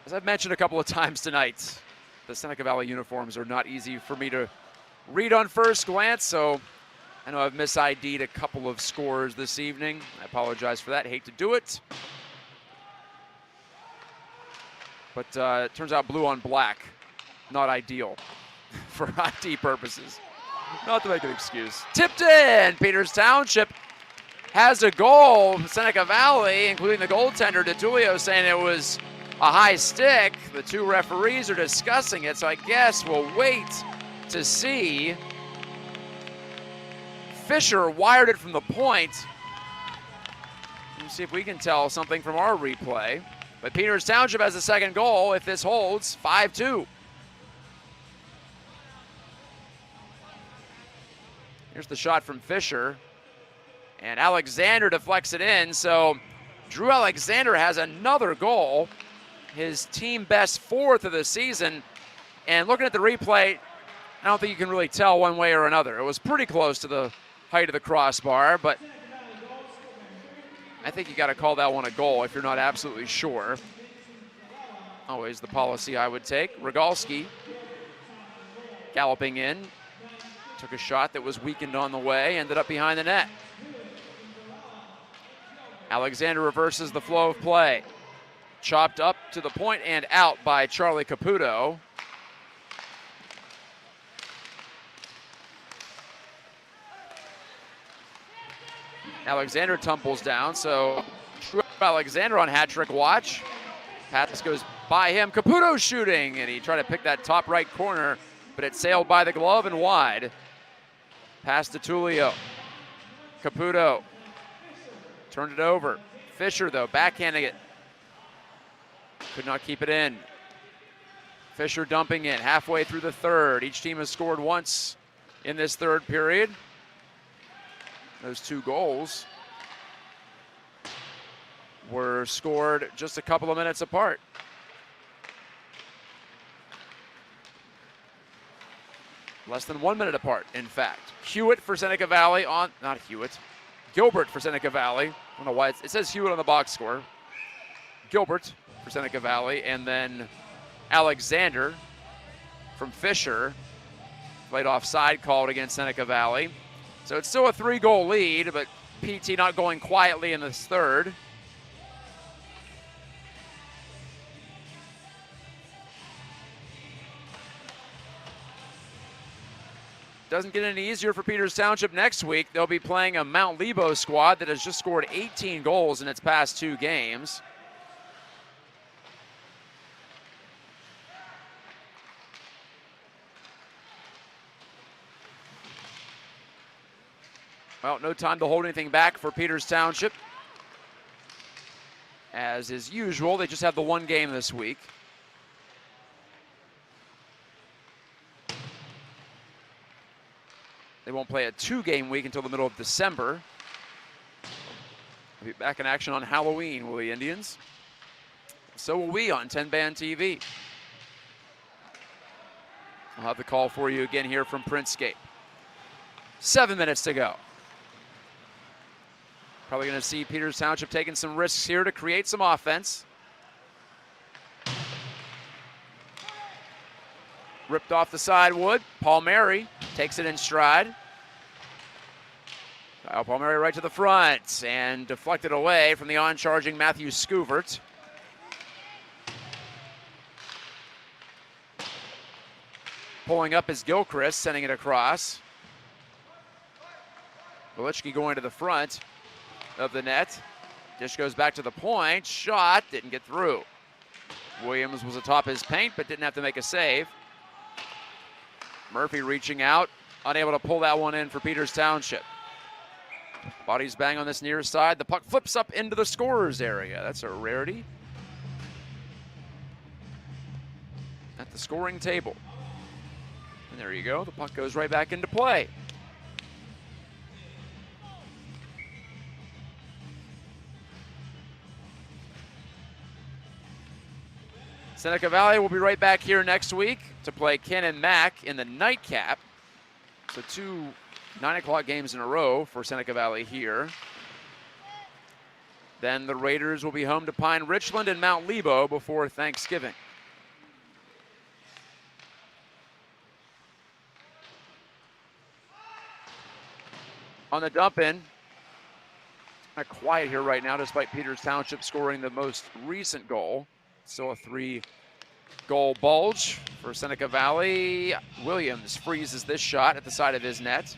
As I've mentioned a couple of times tonight, the Seneca Valley uniforms are not easy for me to read on first glance, so I know I've mis-ID'd a couple of scores this evening. I apologize for that, hate to do it. But it turns out blue on black, not ideal for ID purposes. Not to make an excuse. Tipped in, Peters Township has a goal. Seneca Valley, including the goaltender, DiTullio, saying it was a high stick. The two referees are discussing it, so I guess we'll wait to see. Fisher wired it from the point. Let's see if we can tell something from our replay. But Peters Township has the second goal. If this holds, 5-2. Here's the shot from Fisher. And Alexander deflects it in, so Drew Alexander has another goal. His team best 4th of the season. And looking at the replay, I don't think you can really tell one way or another. It was pretty close to the height of the crossbar, but I think you got to call that one a goal if you're not absolutely sure. Always the policy I would take. Rogalski galloping in. Took a shot that was weakened on the way, ended up behind the net. Alexander reverses the flow of play. Chopped up to the point and out by Charlie Caputo. Alexander tumbles down, so Alexander on hat trick watch. Pass goes by him. Caputo shooting, and he tried to pick that top right corner, but it sailed by the glove and wide. Pass to DiTullio. Caputo turned it over. Fisher, though, backhanding it. Could not keep it in. Fisher dumping in halfway through the third. Each team has scored once in this third period. Those two goals were scored just a couple of minutes apart. Less than 1 minute apart, in fact. Hewitt for Seneca Valley on, not Hewitt, Gilbert for Seneca Valley. I don't know why it says Hewitt on the box score. Gilbert for Seneca Valley, and then Alexander from Fisher. Played offside, called against Seneca Valley. So it's still a 3-goal lead, but PT not going quietly in this third. doesn't get any easier for Peters Township next week. They'll be playing a Mount Lebo squad that has just scored 18 goals in its past 2 games. Well, no time to hold anything back for Peters Township. As is usual, they just have the 1 game this week. They won't play a 2-game week until the middle of December. They'll be back in action on Halloween, will the Indians? So will we on 10-Band TV. I'll have the call for you again here from Printscape. 7 minutes to go. Probably going to see Peters Township taking some risks here to create some offense. Ripped off the side wood. Palmieri takes it in stride. Kyle Palmieri right to the front and deflected away from the on-charging Matthew Scouvert. Pulling up is Gilchrist, sending it across. Velichki going to the front of the net. Dish goes back to the point. Shot didn't get through. Williams was atop his paint but didn't have to make a save. Murphy reaching out, unable to pull that one in for Peters Township. Bodies bang on this near side. The puck flips up into the scorer's area. That's a rarity at the scoring table. And there you go. The puck goes right back into play. Seneca Valley will be right back here next week to play Cannon Mac in the nightcap. So 2 9 o'clock games in a row for Seneca Valley here. Then the Raiders will be home to Pine Richland and Mount Lebo before Thanksgiving. On the dump-in, kind of quiet here right now despite Peters Township scoring the most recent goal. Still a 3-goal bulge for Seneca Valley. Williams freezes this shot at the side of his net.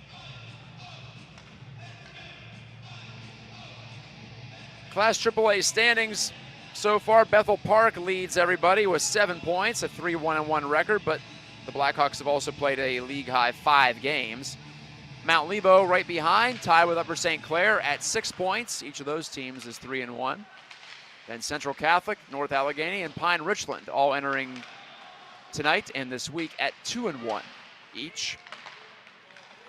Class AAA standings so far, Bethel Park leads everybody with 7 points, a 3-1-1 record, but the Blackhawks have also played a league-high 5 games. Mount Lebo right behind, tied with Upper St. Clair at 6 points. Each of those teams is 3-1. Then Central Catholic, North Allegheny, and Pine Richland all entering tonight and this week at 2-1 each.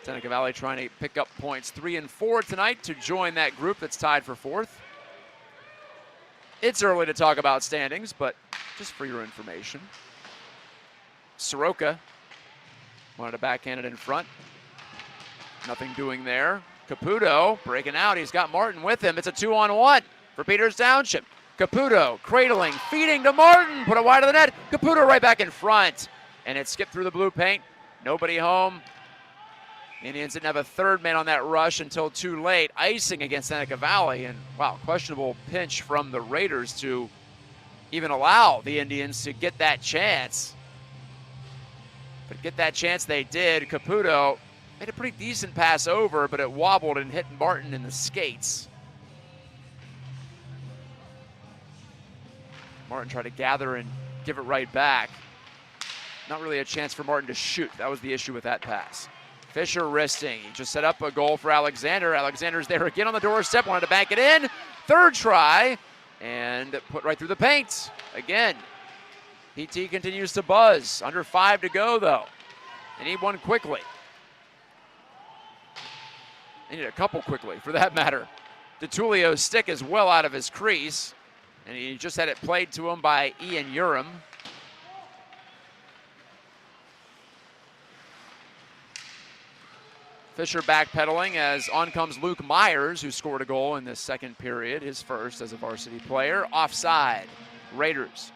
Seneca Valley trying to pick up points 3 and 4 tonight to join that group that's tied for 4th. It's early to talk about standings, but just for your information. Soroka wanted to backhand it in front. Nothing doing there. Caputo breaking out. He's got Martin with him. It's a 2-on-1 for Peters Township. Caputo cradling, feeding to Martin. Put it wide of the net. Caputo right back in front. And it skipped through the blue paint. Nobody home. Indians didn't have a third man on that rush until too late. Icing against Seneca Valley. And, wow, questionable pinch from the Raiders to even allow the Indians to get that chance. But get that chance they did. Caputo made a pretty decent pass over, but it wobbled and hit Martin in the skates. Martin tried to gather and give it right back. Not really a chance for Martin to shoot. That was the issue with that pass. Fisher wristing. He just set up a goal for Alexander. Alexander's there again on the doorstep. Wanted to bank it in. Third try. And put right through the paint. Again, PT continues to buzz. Under 5 to go, though. They need one quickly. They need a couple quickly, for that matter. DeTulio's stick is well out of his crease. And he just had it played to him by Ian Urim. Fisher backpedaling as on comes Luke Myers, who scored a goal in the second period, his first as a varsity player. Offside, Raiders.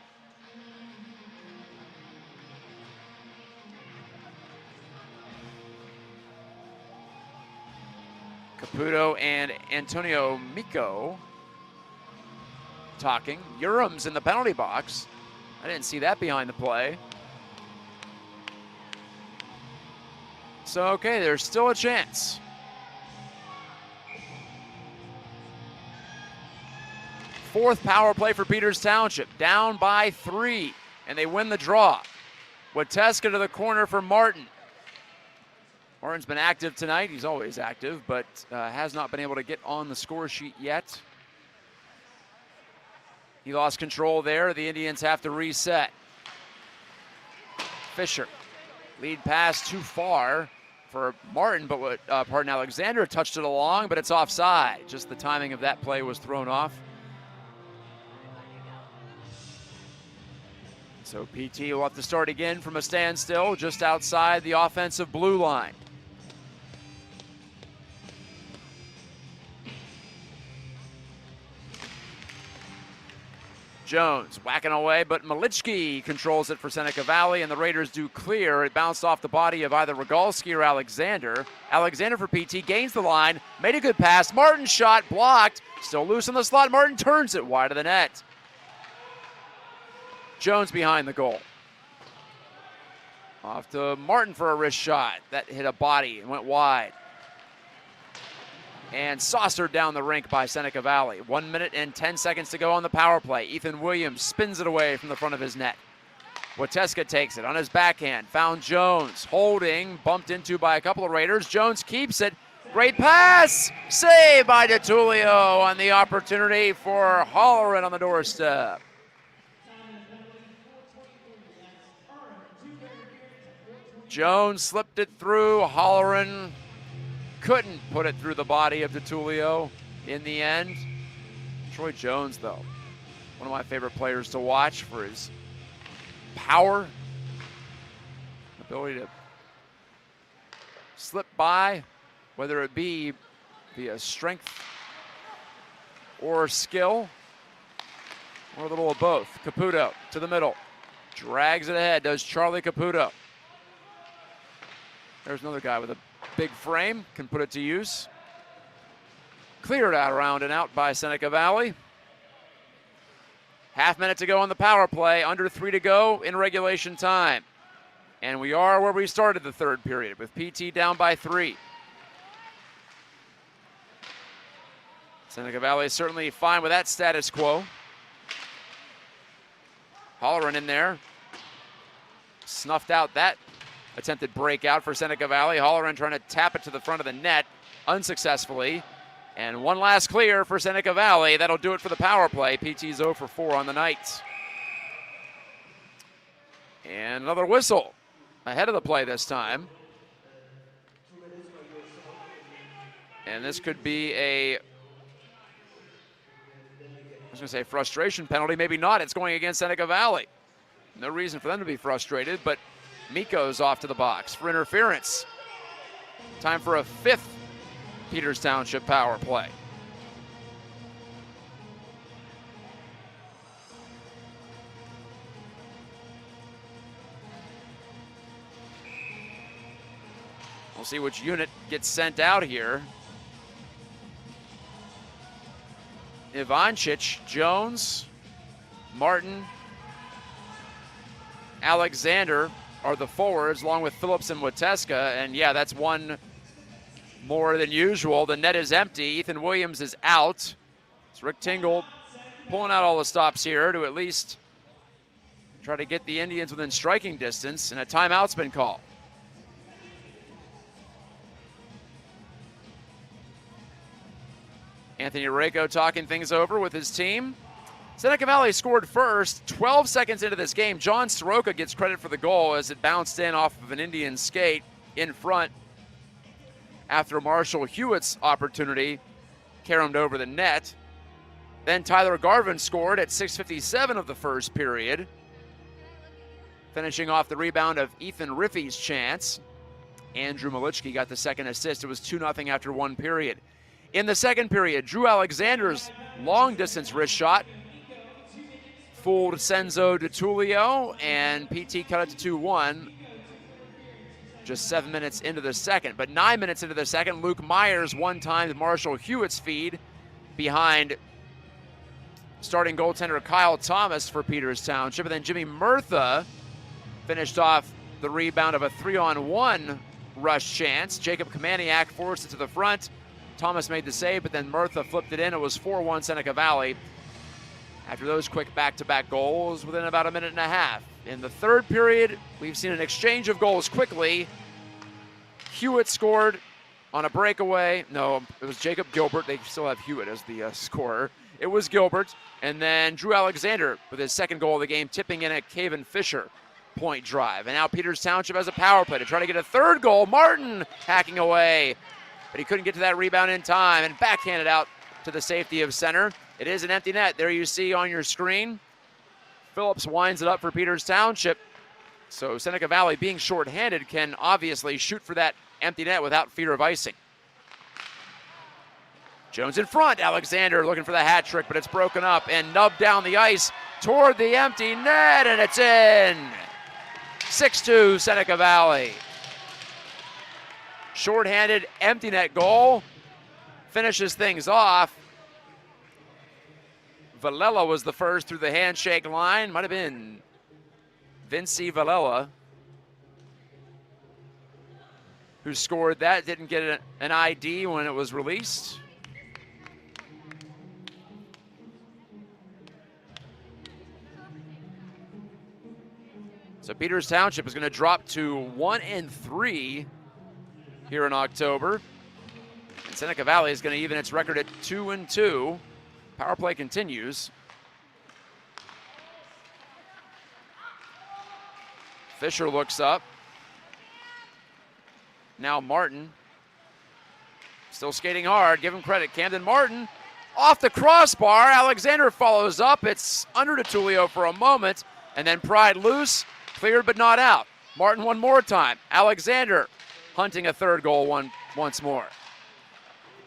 Caputo and Antonio Miko talking. Urim's in the penalty box. I didn't see that behind the play. So, okay, there's still a chance. Fourth power play for Peters Township, down by 3, and they win the draw. Gatjka to the corner for Martin. Martin's been active tonight. He's always active, but has not been able to get on the score sheet yet. He lost control there. The Indians have to reset. Fisher, lead pass too far for Martin, but Alexander touched it along, but it's offside. Just the timing of that play was thrown off. So PT will have to start again from a standstill just outside the offensive blue line. Jones whacking away, but Malichki controls it for Seneca Valley, and the Raiders do clear. It bounced off the body of either Rogalski or Alexander. Alexander for PT gains the line, made a good pass. Martin's shot blocked, still loose in the slot. Martin turns it wide of the net. Jones behind the goal. Off to Martin for a wrist shot. That hit a body and went wide. And saucered down the rink by Seneca Valley. 1 minute and 10 seconds to go on the power play. Ethan Williams spins it away from the front of his net. Gatjka takes it on his backhand. Found Jones holding, bumped into by a couple of Raiders. Jones keeps it. Great pass! Saved by DeTulio on the opportunity for Holleran on the doorstep. Jones slipped it through. Holleran couldn't put it through the body of DeTulio in the end. Troy Jones, though, one of my favorite players to watch for his power, ability to slip by, whether it be via strength or skill, or a little of both. Caputo to the middle, drags it ahead, does Charlie Caputo. There's another guy with a big frame, can put it to use. Cleared out around and out by Seneca Valley. Half minute to go on the power play, under 3 to go in regulation time. And we are where we started the third period, with PT down by 3. Seneca Valley is certainly fine with that status quo. Holleran in there. Snuffed out that attempted breakout for Seneca Valley. Holleran trying to tap it to the front of the net unsuccessfully. And one last clear for Seneca Valley. That'll do it for the power play. PT's 0 for 4 on the night. And another whistle ahead of the play this time. And this could be a, I was going to say frustration penalty. Maybe not. It's going against Seneca Valley. No reason for them to be frustrated, but Miko's off to the box for interference. Time for a 5th Peters Township power play. We'll see which unit gets sent out here. Ivancic, Jones, Martin, Alexander are the forwards, along with Phillips and Gatjka, and yeah, that's one more than usual. The net is empty. Ethan Williams is out. It's Rick Tingle pulling out all the stops here to at least try to get the Indians within striking distance, and a timeout's been called. Anthony Rako talking things over with his team. Seneca Valley scored first. 12 seconds into this game, John Soroka gets credit for the goal as it bounced in off of an Indian skate in front after Marshall Hewitt's opportunity caromed over the net. Then Tyler Garvin scored at 6:57 of the first period, finishing off the rebound of Ethan Riffey's chance. Andrew Malichki got the second assist. It was 2-0 after 1 period. In the second period, Drew Alexander's long-distance wrist shot fooled Senzo DeTulio, and PT cut it to 2-1 just 7 minutes into the second. But 9 minutes into the second, Luke Myers one-timed Marshall Hewitt's feed behind starting goaltender Kyle Thomas for Peters Township. And then Jimmy Murtha finished off the rebound of a 3-on-1 rush chance. Jacob Kamaniak forced it to the front. Thomas made the save, but then Murtha flipped it in. It was 4-1 Seneca Valley after those quick back-to-back goals within about a minute and a half. In the third period, we've seen an exchange of goals quickly. Hewitt scored on a breakaway. No, it was Jacob Gilbert. They still have Hewitt as the scorer. It was Gilbert. And then Drew Alexander with his second goal of the game, tipping in a Caven Fisher point drive. And now Peters Township has a power play to try to get a third goal. Martin hacking away, but he couldn't get to that rebound in time and backhanded out to the safety of center. It is an empty net. There you see on your screen. Phillips winds it up for Peters Township. So Seneca Valley, being shorthanded, can obviously shoot for that empty net without fear of icing. Jones in front. Alexander looking for the hat trick, but it's broken up and nubbed down the ice toward the empty net, and it's in. 6-2 Seneca Valley. Shorthanded empty net goal finishes things off. Valella was the first through the handshake line. Might have been Vinci Valella who scored that. Didn't get an ID when it was released. So Peters Township is going to drop to 1-3 here in October. And Seneca Valley is going to even its record at 2-2. Power play continues. Fisher looks up. Now Martin. Still skating hard. Give him credit. Camden Martin off the crossbar. Alexander follows up. It's under DeTulio for a moment. And then Pride loose. Cleared but not out. Martin one more time. Alexander hunting a third goal once more.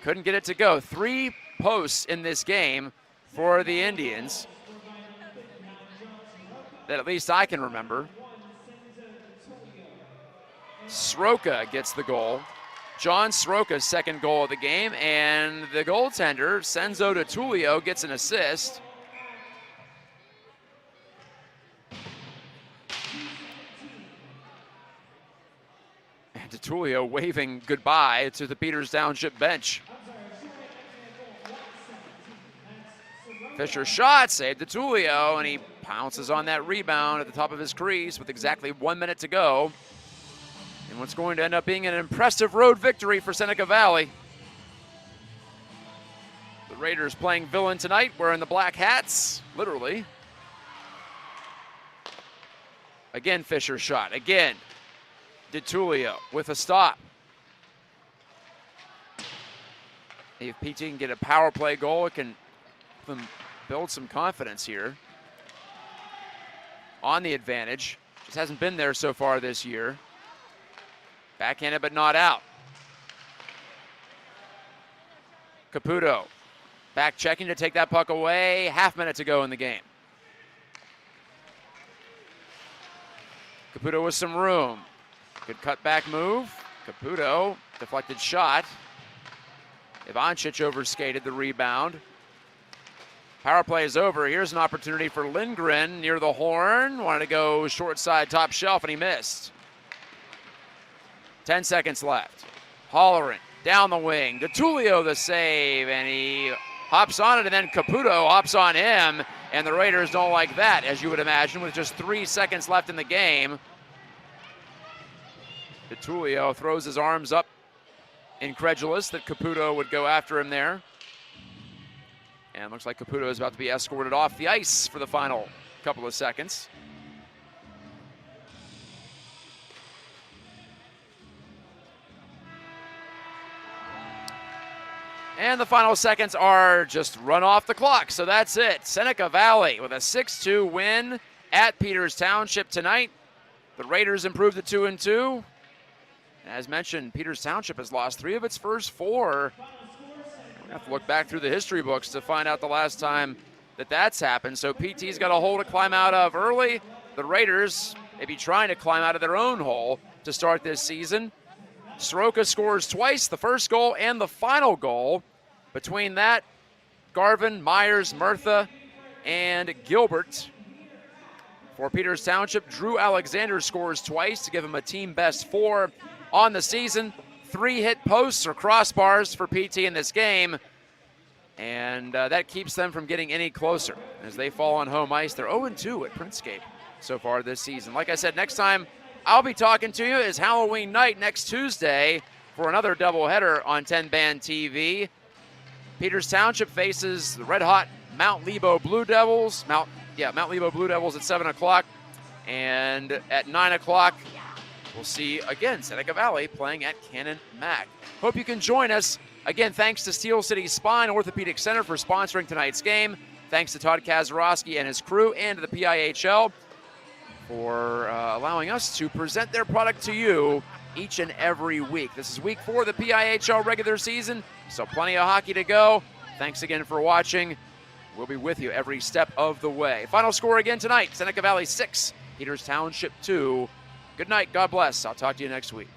Couldn't get it to go. 3 posts in this game for the Indians that at least I can remember. Sroka gets the goal. John Sroka's second goal of the game, and the goaltender, Senzo DeTulio, gets an assist. And DeTulio waving goodbye to the Peters Township bench. Fisher shot, saved DeTulio, and he pounces on that rebound at the top of his crease with exactly 1 minute to go. And what's going to end up being an impressive road victory for Seneca Valley. The Raiders playing villain tonight, wearing the black hats, literally. Again, Fisher shot. Again, DeTulio with a stop. If PT can get a power play goal, it can build some confidence here on the advantage. Just hasn't been there so far this year. Backhanded but not out. Caputo back checking to take that puck away. Half minute to go in the game. Caputo with some room. Good cutback move. Caputo, deflected shot. Ivancic overskated the rebound. Power play is over. Here's an opportunity for Lindgren near the horn. Wanted to go short side, top shelf, and he missed. 10 seconds left. Holleran down the wing. DeTulio the save, and he hops on it, and then Caputo hops on him, and the Raiders don't like that, as you would imagine, with just 3 seconds left in the game. DeTulio throws his arms up, incredulous that Caputo would go after him there. And looks like Caputo is about to be escorted off the ice for the final couple of seconds. And the final seconds are just run off the clock, so that's it. Seneca Valley with a 6-2 win at Peters Township tonight. The Raiders improved to 2-2. As mentioned, Peters Township has lost 3 of its first 4. We have to look back through the history books to find out the last time that that's happened. So PT's got a hole to climb out of early. The Raiders may be trying to climb out of their own hole to start this season. Soroka scores twice, the first goal and the final goal. Between that, Garvin, Myers, Murtha, and Gilbert. For Peters Township, Drew Alexander scores twice to give him a team best 4. on the season. 3 hit posts or crossbars for PT in this game, and that keeps them from getting any closer as they fall on home ice. They're 0-2 at Printscape so far this season. Like I said, next time I'll be talking to you is Halloween night next Tuesday for another doubleheader on 10 Band TV. Peters Township faces the red-hot Mount Lebo Blue Devils. Mount Lebo Blue Devils at 7 o'clock. And at 9 o'clock, we'll see, again, Seneca Valley playing at Cannon Mac. Hope you can join us. Again, thanks to Steel City Spine Orthopedic Center for sponsoring tonight's game. Thanks to Todd Kazarowski and his crew, and to the PIHL for allowing us to present their product to you each and every week. This is week 4 of the PIHL regular season, so plenty of hockey to go. Thanks again for watching. We'll be with you every step of the way. Final score again tonight, Seneca Valley 6, Peters Township 2. Good night, God bless. I'll talk to you next week.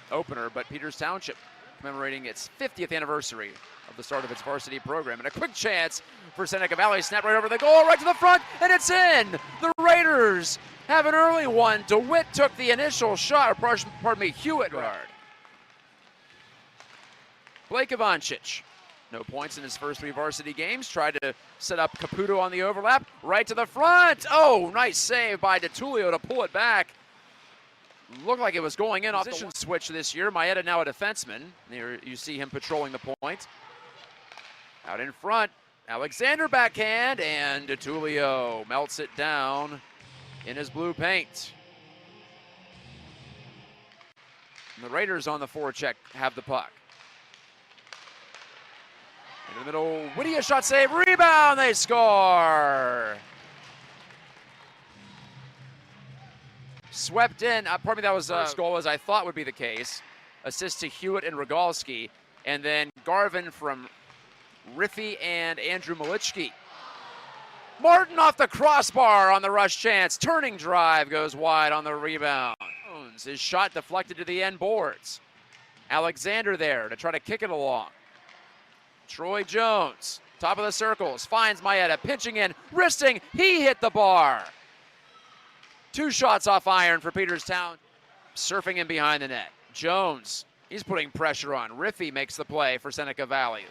Opener, but Peters Township commemorating its 50th anniversary of the start of its varsity program. And a quick chance for Seneca Valley, snap right over the goal, right to the front, and it's in! The Raiders have an early one. DeWitt took the initial shot, or pardon me, Hewitt guard. Blake Ivancic, no points in his first 3 varsity games, tried to set up Caputo on the overlap, right to the front. Oh, nice save by DeTulio to pull it back. Looked like it was going in off the position switch this year. Maeda now a defenseman. There you see him patrolling the point. Out in front, Alexander backhand, and DeTulio melts it down in his blue paint. And the Raiders on the forecheck have the puck. Into the middle, Whittier shot save, rebound, they score! Swept in, pardon me, that was first goal, as I thought would be the case. Assist to Hewitt and Rogalski, and then Garvin from Riffy and Andrew Malichki. Martin off the crossbar on the rush chance. Turning drive goes wide on the rebound. His shot deflected to the end boards. Alexander there to try to kick it along. Troy Jones, top of the circles, finds Maeda, pitching in, wristing, he hit the bar. 2 shots off iron for Peters Town, surfing in behind the net. Jones, he's putting pressure on. Riffy makes the play for Seneca Valley.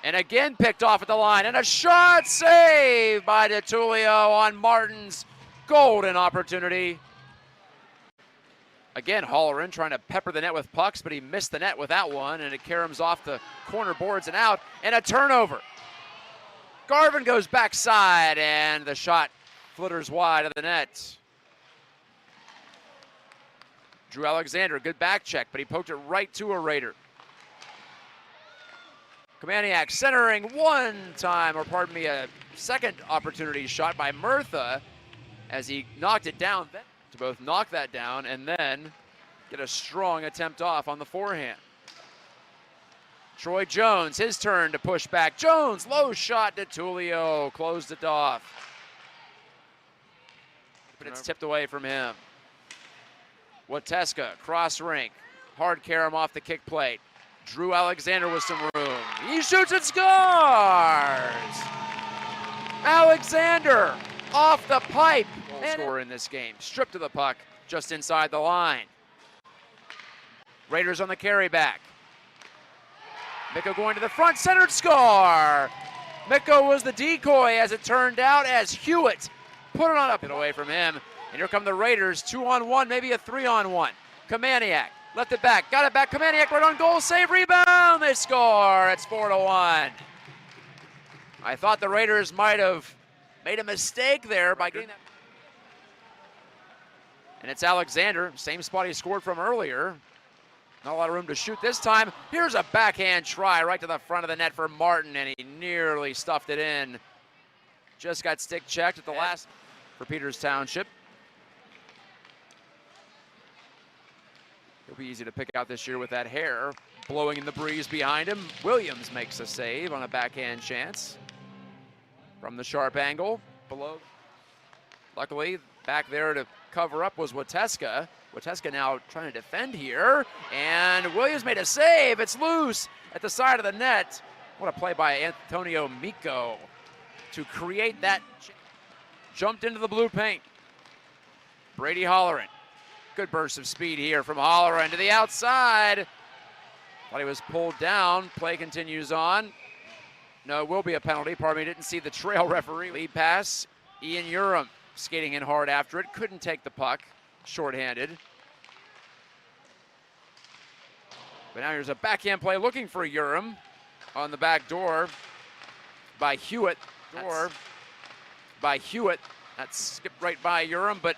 And again picked off at the line, and a shot saved by DeTulio on Martin's golden opportunity. Again, Holleran trying to pepper the net with pucks, but he missed the net with that one, and it caroms off the corner boards and out, and a turnover. Garvin goes backside, and the shot flitters wide of the net. Drew Alexander, good back check, but he poked it right to a Raider. Kamaniak centering one time, or pardon me, a second opportunity shot by Murtha as he knocked it down. To both knock that down and then get a strong attempt off on the forehand. Troy Jones, his turn to push back. Jones, low shot to Tulio, closed it off. But it's tipped away from him. Wateska, cross rink, hard carom off the kick plate. Drew Alexander with some room. He shoots and scores! Alexander off the pipe. Goal scorer in this game. Stripped to the puck just inside the line. Raiders on the carry back. Mikko going to the front, centered score. Mikko was the decoy, as it turned out, as Hewitt put it on up and away from him. And here come the Raiders, 2-on-1, maybe a 3-on-1. Kamaniak left it back, got it back. Kamaniak right on goal, save, rebound. They score. It's 4-1. I thought the Raiders might have made a mistake there by getting that. And it's Alexander, same spot he scored from earlier. Not a lot of room to shoot this time. Here's a backhand try right to the front of the net for Martin, and he nearly stuffed it in. Just got stick checked at the last for Peters Township. It'll be easy to pick out this year with that hair blowing in the breeze behind him. Williams makes a save on a backhand chance from the sharp angle below. Luckily, back there to cover up was Gatjka. Gatjka now trying to defend here, and Williams made a save. It's loose at the side of the net. What a play by Antonio Mikko to create that. Jumped into the blue paint. Brady Holleran. Good burst of speed here from Holleran to the outside. Thought he was pulled down. Play continues on. No, it will be a penalty. Pardon me, didn't see the trail referee. Lead pass, Ian Urim skating in hard after it. Couldn't take the puck, shorthanded. But now here's a backhand play looking for Urim on the back door by Hewitt. That skipped right by Urim, but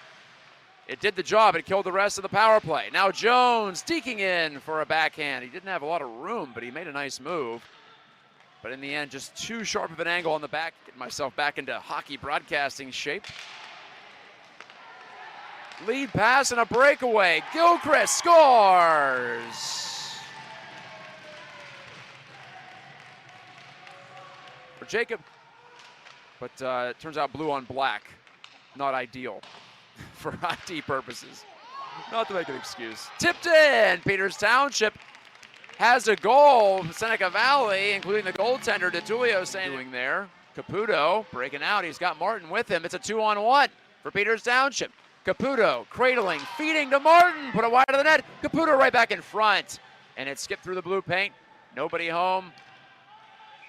it did the job. It killed the rest of the power play. Now Jones deking in for a backhand. He didn't have a lot of room, but he made a nice move. But in the end, just too sharp of an angle on the back. Getting myself back into hockey broadcasting shape. Lead pass and a breakaway. Gilchrist scores. For Jacob. But it turns out blue on black. Not ideal for ID purposes. Not to make an excuse. Tipped in. Peters Township has a goal. Seneca Valley, including the goaltender, DeTulio, saying there. Caputo breaking out. He's got Martin with him. It's a 2-on-1 for Peters Township. Caputo cradling, feeding to Martin. Put it wide of the net. Caputo right back in front. And it skipped through the blue paint. Nobody home.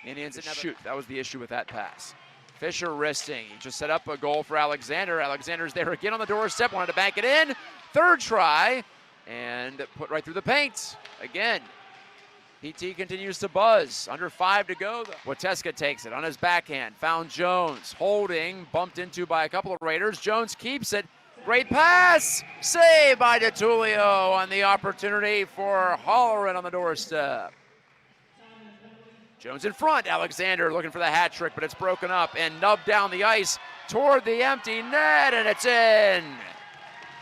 Indians didn't shoot. That was the issue with that pass. Fisher wristing. He just set up a goal for Alexander. Alexander's there again on the doorstep. Wanted to bank it in. Third try. And put right through the paint. Again. PT continues to buzz. Under 5 to go. Gatjka takes it on his backhand. Found Jones. Holding. Bumped into by a couple of Raiders. Jones keeps it. Great pass. Save by DeTulio on the opportunity for Holleran on the doorstep. Jones in front. Alexander looking for the hat trick, but it's broken up and nubbed down the ice toward the empty net, and it's in.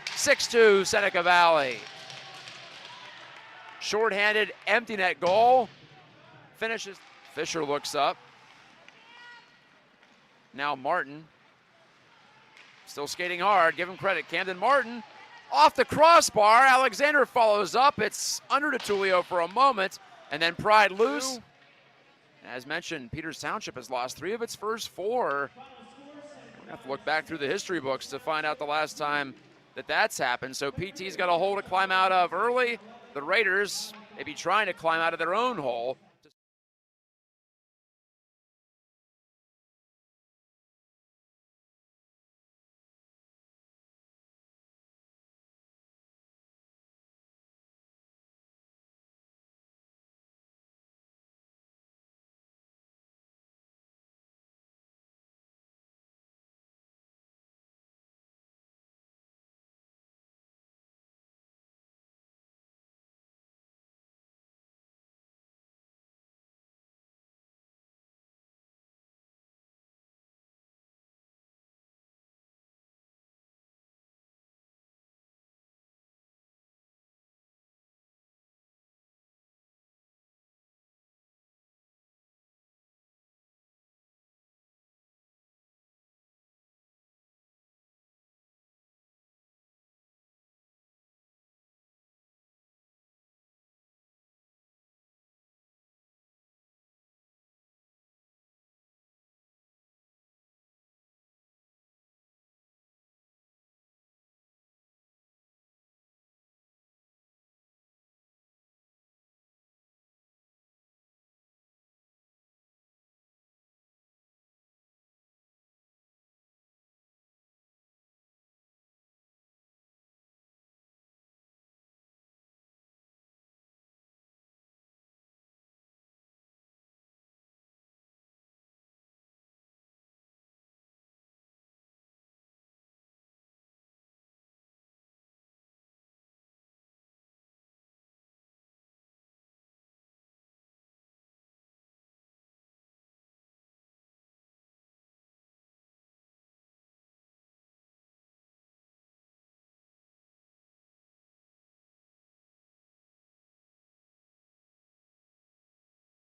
6-2 Seneca Valley. Shorthanded, empty net goal. Finishes. Fisher looks up. Now Martin. Still skating hard. Give him credit. Camden Martin off the crossbar. Alexander follows up. It's under DeTulio for a moment, and then Pride loose. As mentioned, Peters Township has lost 3 of its first 4. We're going to have to look back through the history books to find out the last time that that's happened. So PT's got a hole to climb out of early. The Raiders may be trying to climb out of their own hole.